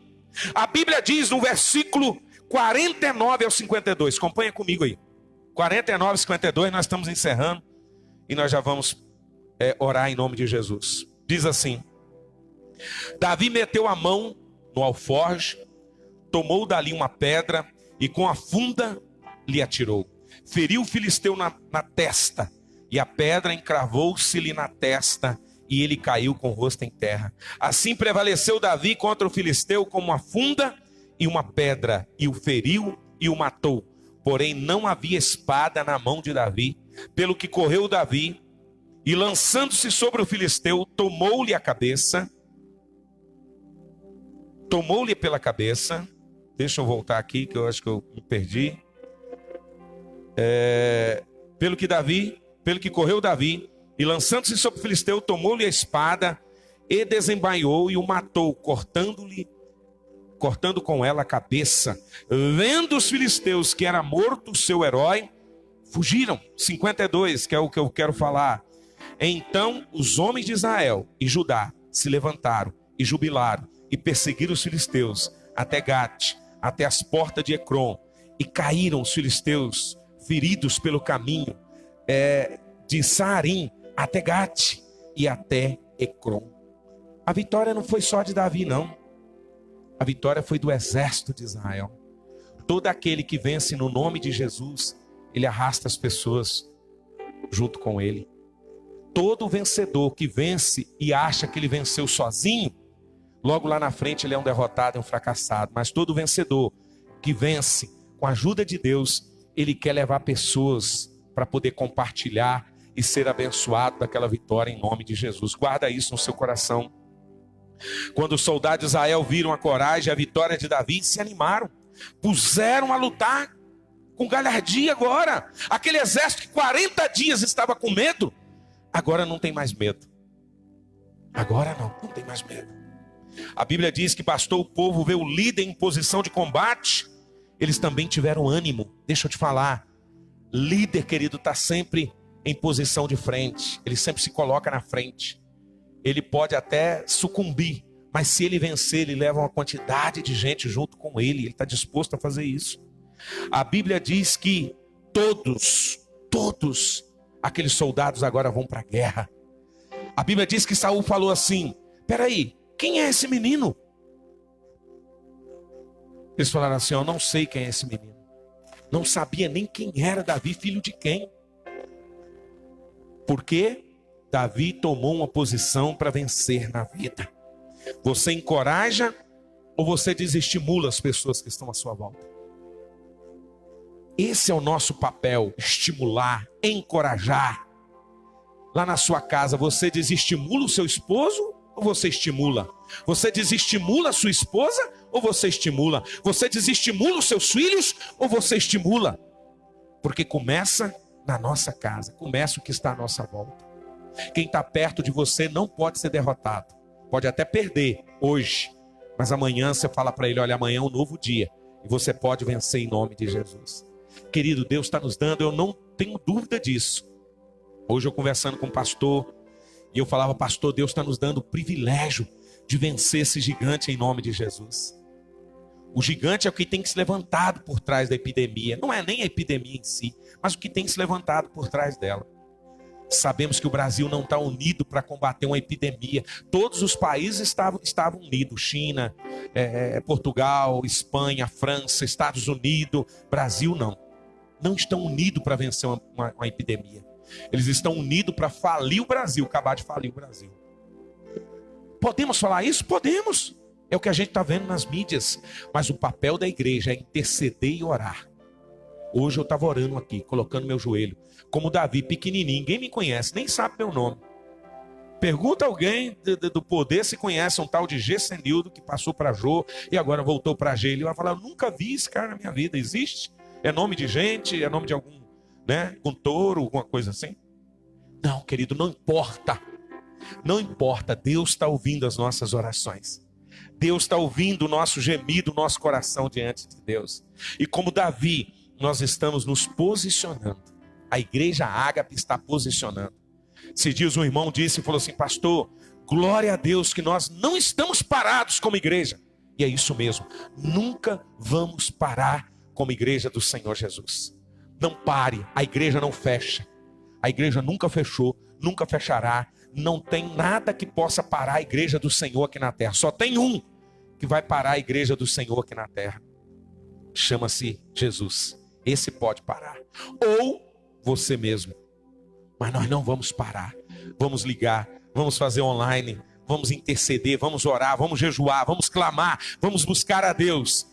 A Bíblia diz no versículo 49 ao 52. Acompanha comigo aí. 49 ao 52, nós estamos encerrando. E nós já vamos orar em nome de Jesus. Diz assim: Davi meteu a mão no alforje, tomou dali uma pedra e com a funda lhe atirou. Feriu o filisteu na testa, e a pedra encravou-se-lhe na testa, e ele caiu com o rosto em terra. Assim prevaleceu Davi contra o filisteu com uma funda e uma pedra, e o feriu e o matou. Porém não havia espada na mão de Davi, pelo que correu Davi, e lançando-se sobre o filisteu, tomou-lhe a cabeça, tomou-lhe pela cabeça. Deixa eu voltar aqui, que eu acho que eu me perdi. Pelo que correu Davi, e lançando-se sobre o filisteu, tomou-lhe a espada, e desembainhou e o matou, cortando com ela a cabeça. Vendo os filisteus que era morto o seu herói, fugiram. 52, que é o que eu quero falar. Então os homens de Israel e Judá se levantaram e jubilaram e perseguiram os filisteus até Gate, até as portas de Ecrom, e caíram os filisteus feridos pelo caminho de Saarim até Gate e até Ecrom. A vitória não foi só de Davi, não. A vitória foi do exército de Israel. Todo aquele que vence no nome de Jesus, ele arrasta as pessoas junto com ele. Todo vencedor que vence e acha que ele venceu sozinho, logo lá na frente ele é um derrotado, é um fracassado. Mas todo vencedor que vence, com a ajuda de Deus, ele quer levar pessoas para poder compartilhar e ser abençoado daquela vitória em nome de Jesus. Guarda isso no seu coração. Quando os soldados de Israel viram a coragem e a vitória de Davi, se animaram, puseram a lutar com galhardia agora. Aquele exército que 40 dias estava com medo, agora não tem mais medo. Agora não tem mais medo. A Bíblia diz que bastou o povo ver o líder em posição de combate, eles também tiveram ânimo. Deixa eu te falar, líder, querido, está sempre em posição de frente, ele sempre se coloca na frente. Ele pode até sucumbir, mas se ele vencer, ele leva uma quantidade de gente junto com ele, ele está disposto a fazer isso. A Bíblia diz que todos aqueles soldados agora vão para a guerra. A Bíblia diz que Saul falou assim: peraí, quem é esse menino? Eles falaram assim: eu não sei quem é esse menino. Não sabia nem quem era Davi, filho de quem. Porque Davi tomou uma posição para vencer na vida. Você encoraja ou você desestimula as pessoas que estão à sua volta? Esse é o nosso papel: estimular, encorajar. Lá na sua casa, você desestimula o seu esposo ou você estimula? Você desestimula a sua esposa ou você estimula? Você desestimula os seus filhos ou você estimula? Porque começa na nossa casa, começa o que está à nossa volta. Quem está perto de você não pode ser derrotado. Pode até perder hoje, mas amanhã você fala para ele: olha, amanhã é um novo dia e você pode vencer em nome de Jesus. Querido, Deus está nos dando, eu não tenho dúvida disso. Hoje eu conversando com um pastor, e eu falava: pastor, Deus está nos dando o privilégio de vencer esse gigante em nome de Jesus. O gigante é o que tem se levantado por trás da epidemia. Não é nem a epidemia em si, mas o que tem se levantado por trás dela. Sabemos que o Brasil não está unido para combater uma epidemia. Todos os países estavam unidos. China, Portugal, Espanha, França, Estados Unidos. Brasil não estão unidos para vencer uma epidemia. Eles estão unidos para falir o Brasil, acabar de falir o Brasil. Podemos falar isso? Podemos. É o que a gente está vendo nas mídias. Mas o papel da igreja é interceder e orar. Hoje eu estava orando aqui, colocando meu joelho, como Davi, pequenininho, ninguém me conhece, nem sabe meu nome. Pergunta alguém do poder se conhece um tal de Gessenildo, que passou para Jô e agora voltou para G. Ele vai falar: eu nunca vi esse cara na minha vida. Existe? É nome de gente? É nome de algum, um touro, alguma coisa assim? Não, querido, não importa. Não importa, Deus está ouvindo as nossas orações. Deus está ouvindo o nosso gemido, o nosso coração diante de Deus. E como Davi, nós estamos nos posicionando. A igreja Ágape está posicionando. Esses dias um irmão disse e falou assim: pastor, glória a Deus que nós não estamos parados como igreja. E é isso mesmo, nunca vamos parar como igreja do Senhor Jesus. Não pare, a igreja não fecha. A igreja nunca fechou, nunca fechará. Não tem nada que possa parar a igreja do Senhor aqui na terra. Só tem um que vai parar a igreja do Senhor aqui na terra. Chama-se Jesus. Esse pode parar. Ou você mesmo. Mas nós não vamos parar. Vamos ligar, vamos fazer online, vamos interceder, vamos orar, vamos jejuar, vamos clamar, vamos buscar a Deus.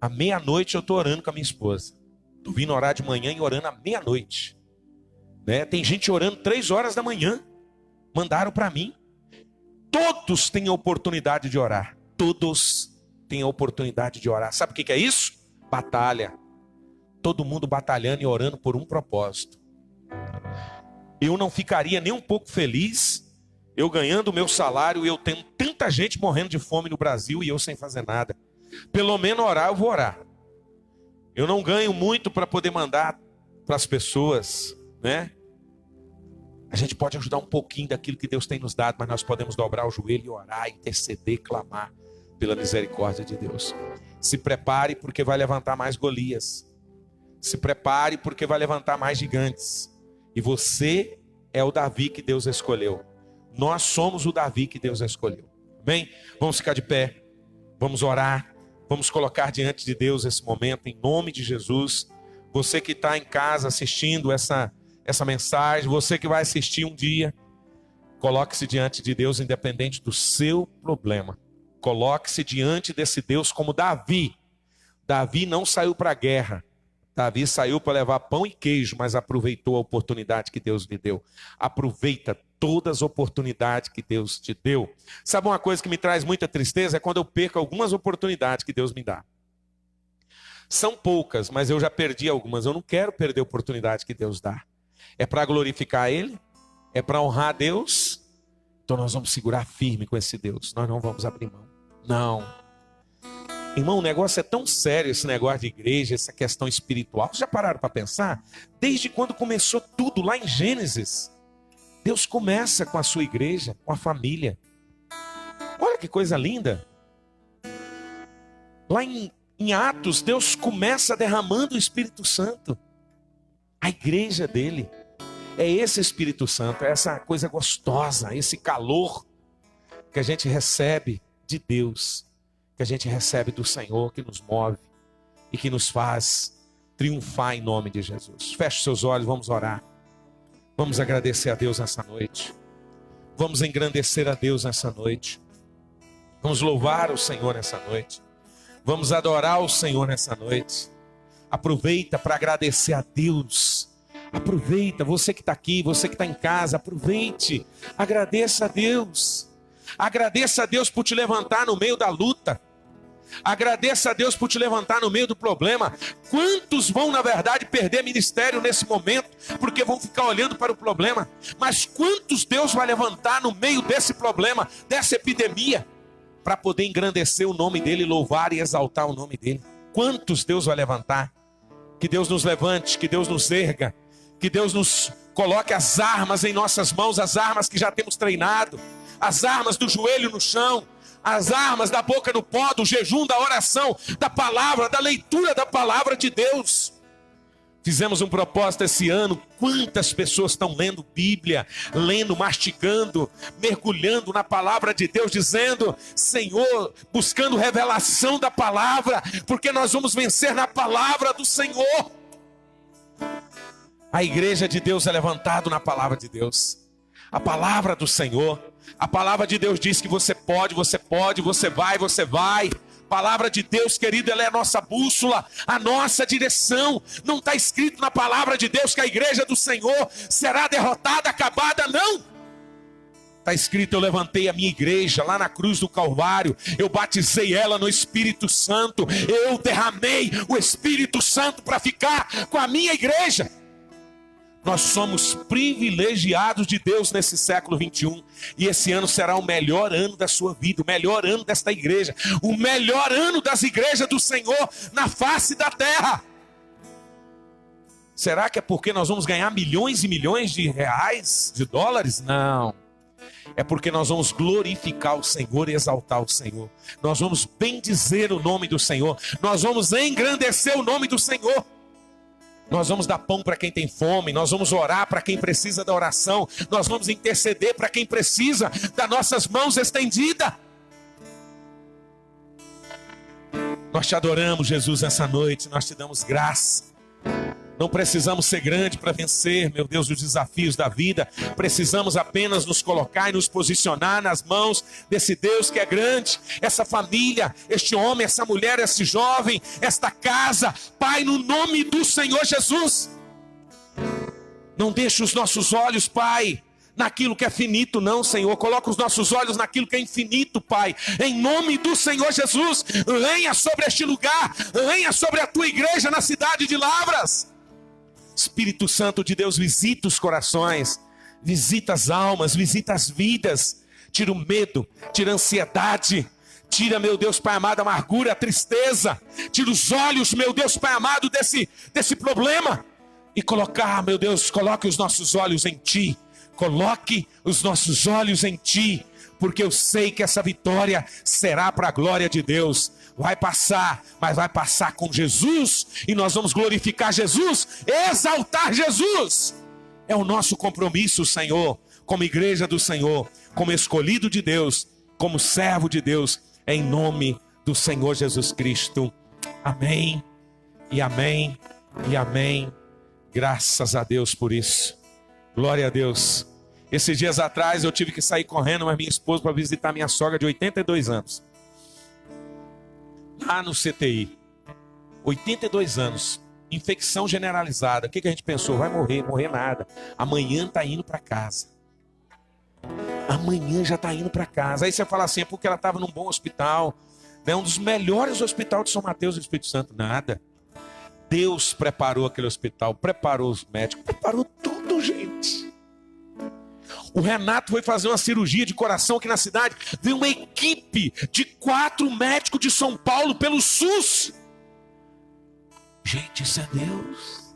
À meia-noite eu estou orando com a minha esposa. Estou vindo orar de manhã e orando à meia-noite. Tem gente orando 3 horas da manhã. Mandaram para mim. Todos têm a oportunidade de orar. Todos têm a oportunidade de orar. Sabe o que é isso? Batalha. Todo mundo batalhando e orando por um propósito. Eu não ficaria nem um pouco feliz, eu ganhando o meu salário e eu tendo tanta gente morrendo de fome no Brasil e eu sem fazer nada. Pelo menos orar, eu vou orar. Eu não ganho muito para poder mandar para as pessoas, A gente pode ajudar um pouquinho daquilo que Deus tem nos dado, mas nós podemos dobrar o joelho e orar, interceder, clamar pela misericórdia de Deus. Se prepare porque vai levantar mais Golias. Se prepare porque vai levantar mais gigantes. E você é o Davi que Deus escolheu. Nós somos o Davi que Deus escolheu. Bem, vamos ficar de pé. Vamos orar. Vamos colocar diante de Deus esse momento em nome de Jesus. Você que está em casa assistindo essa mensagem, você que vai assistir um dia, coloque-se diante de Deus independente do seu problema. Coloque-se diante desse Deus como Davi. Davi não saiu para a guerra. Davi saiu para levar pão e queijo, mas aproveitou a oportunidade que Deus lhe deu. Aproveita todas as oportunidades que Deus te deu. Sabe uma coisa que me traz muita tristeza? É quando eu perco algumas oportunidades que Deus me dá. São poucas, mas eu já perdi algumas. Eu não quero perder a oportunidade que Deus dá. É para glorificar Ele? É para honrar a Deus? Então nós vamos segurar firme com esse Deus. Nós não vamos abrir mão. Não. Irmão, o negócio é tão sério, esse negócio de igreja, essa questão espiritual. Vocês já pararam para pensar? Desde quando começou tudo, lá em Gênesis, Deus começa com a sua igreja, com a família. Olha que coisa linda. Lá em Atos, Deus começa derramando o Espírito Santo. A igreja dele. É esse Espírito Santo, é essa coisa gostosa, esse calor que a gente recebe de Deus, que a gente recebe do Senhor, que nos move e que nos faz triunfar em nome de Jesus. Feche seus olhos, vamos orar. Vamos agradecer a Deus nessa noite. Vamos engrandecer a Deus nessa noite. Vamos louvar o Senhor nessa noite. Vamos adorar o Senhor nessa noite. Aproveita para agradecer a Deus. Aproveita, você que está aqui, você que está em casa, aproveite. Agradeça a Deus. Agradeça a Deus por te levantar no meio da luta. Agradeça a Deus por te levantar no meio do problema. Quantos vão, na verdade, perder ministério nesse momento, porque vão ficar olhando para o problema? Mas quantos Deus vai levantar no meio desse problema, dessa epidemia, para poder engrandecer o nome dele, louvar e exaltar o nome dele? Quantos Deus vai levantar? Que Deus nos levante, que Deus nos erga, que Deus nos coloque as armas em nossas mãos, as armas que já temos treinado, as armas do joelho no chão, as armas da boca no pó, do jejum, da oração, da palavra, da leitura da palavra de Deus. Fizemos um propósito esse ano. Quantas pessoas estão lendo Bíblia, lendo, mastigando, mergulhando na palavra de Deus, dizendo: Senhor, buscando revelação da palavra, porque nós vamos vencer na palavra do Senhor. A igreja de Deus é levantada na palavra de Deus. A palavra do Senhor. A palavra de Deus diz que você pode, você vai, você vai. A palavra de Deus, querido, ela é a nossa bússola, a nossa direção. Não está escrito na palavra de Deus que a igreja do Senhor será derrotada, acabada, não. Está escrito: eu levantei a minha igreja lá na cruz do Calvário, eu batizei ela no Espírito Santo, eu derramei o Espírito Santo para ficar com a minha igreja. Nós somos privilegiados de Deus nesse século 21. E esse ano será o melhor ano da sua vida, o melhor ano desta igreja, o melhor ano das igrejas do Senhor na face da terra. Será que é porque nós vamos ganhar milhões e milhões de reais, de dólares? Não. É porque nós vamos glorificar o Senhor e exaltar o Senhor. Nós vamos bendizer o nome do Senhor. Nós vamos engrandecer o nome do Senhor. Nós vamos dar pão para quem tem fome, nós vamos orar para quem precisa da oração, nós vamos interceder para quem precisa das nossas mãos estendidas. Nós te adoramos, Jesus, essa noite, nós te damos graça. Não precisamos ser grande para vencer, meu Deus, os desafios da vida. Precisamos apenas nos colocar e nos posicionar nas mãos desse Deus que é grande. Essa família, este homem, essa mulher, esse jovem, esta casa. Pai, no nome do Senhor Jesus. Não deixe os nossos olhos, Pai, naquilo que é finito, não, Senhor. Coloca os nossos olhos naquilo que é infinito, Pai. Em nome do Senhor Jesus, venha sobre este lugar, venha sobre a tua igreja na cidade de Lavras. Espírito Santo de Deus, visita os corações, visita as almas, visita as vidas. Tira o medo, tira a ansiedade, tira, meu Deus, Pai amado, a amargura, a tristeza. Tira os olhos, meu Deus, Pai amado, desse problema. E colocar, meu Deus, coloque os nossos olhos em Ti. Coloque os nossos olhos em Ti, porque eu sei que essa vitória será para a glória de Deus. Vai passar, mas vai passar com Jesus, e nós vamos glorificar Jesus, exaltar Jesus. É o nosso compromisso, Senhor, como igreja do Senhor, como escolhido de Deus, como servo de Deus, em nome do Senhor Jesus Cristo. Amém, e amém, e amém. Graças a Deus por isso. Glória a Deus. Esses dias atrás eu tive que sair correndo, mas minha esposa, para visitar minha sogra de 82 anos. Lá no CTI. 82 anos, infecção generalizada. O que a gente pensou? Vai morrer nada. Amanhã está indo para casa. Amanhã já está indo para casa. Aí você fala assim, é porque ela estava num bom hospital, né? Um dos melhores hospitais de São Mateus do Espírito Santo. Nada. Deus preparou aquele hospital, preparou os médicos, preparou tudo, gente. O Renato foi fazer uma cirurgia de coração aqui na cidade. Veio uma equipe de 4 médicos de São Paulo pelo SUS. Gente, isso é Deus.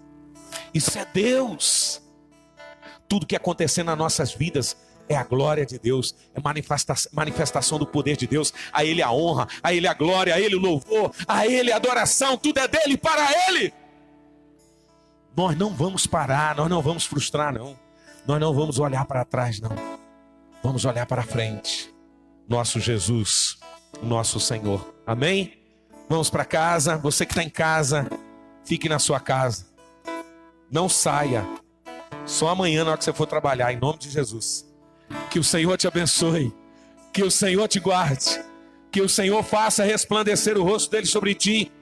Isso é Deus. Tudo que acontecer nas nossas vidas é a glória de Deus, é manifestação do poder de Deus. A Ele a honra, a Ele a glória, a Ele o louvor, a Ele a adoração, tudo é dele, para Ele. Nós não vamos parar, nós não vamos frustrar, não. Nós não vamos olhar para trás, não. Vamos olhar para frente. Nosso Jesus, nosso Senhor. Amém? Vamos para casa. Você que está em casa, fique na sua casa. Não saia. Só amanhã, na hora que você for trabalhar, em nome de Jesus. Que o Senhor te abençoe. Que o Senhor te guarde. Que o Senhor faça resplandecer o rosto dele sobre ti.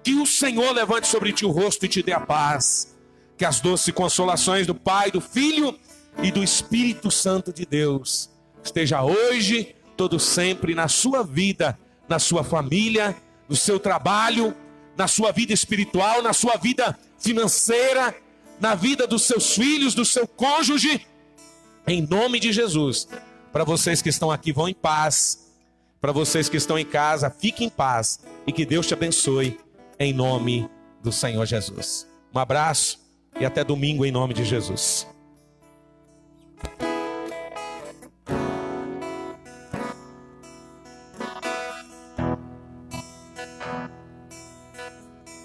Que o Senhor levante sobre ti o rosto e te dê a paz. Que as doces consolações do Pai, do Filho e do Espírito Santo de Deus esteja hoje, todo sempre, na sua vida, na sua família, no seu trabalho, na sua vida espiritual, na sua vida financeira, na vida dos seus filhos, do seu cônjuge, em nome de Jesus. Para vocês que estão aqui, vão em paz. Para vocês que estão em casa, fiquem em paz e que Deus te abençoe, em nome do Senhor Jesus. Um abraço e até domingo, em nome de Jesus.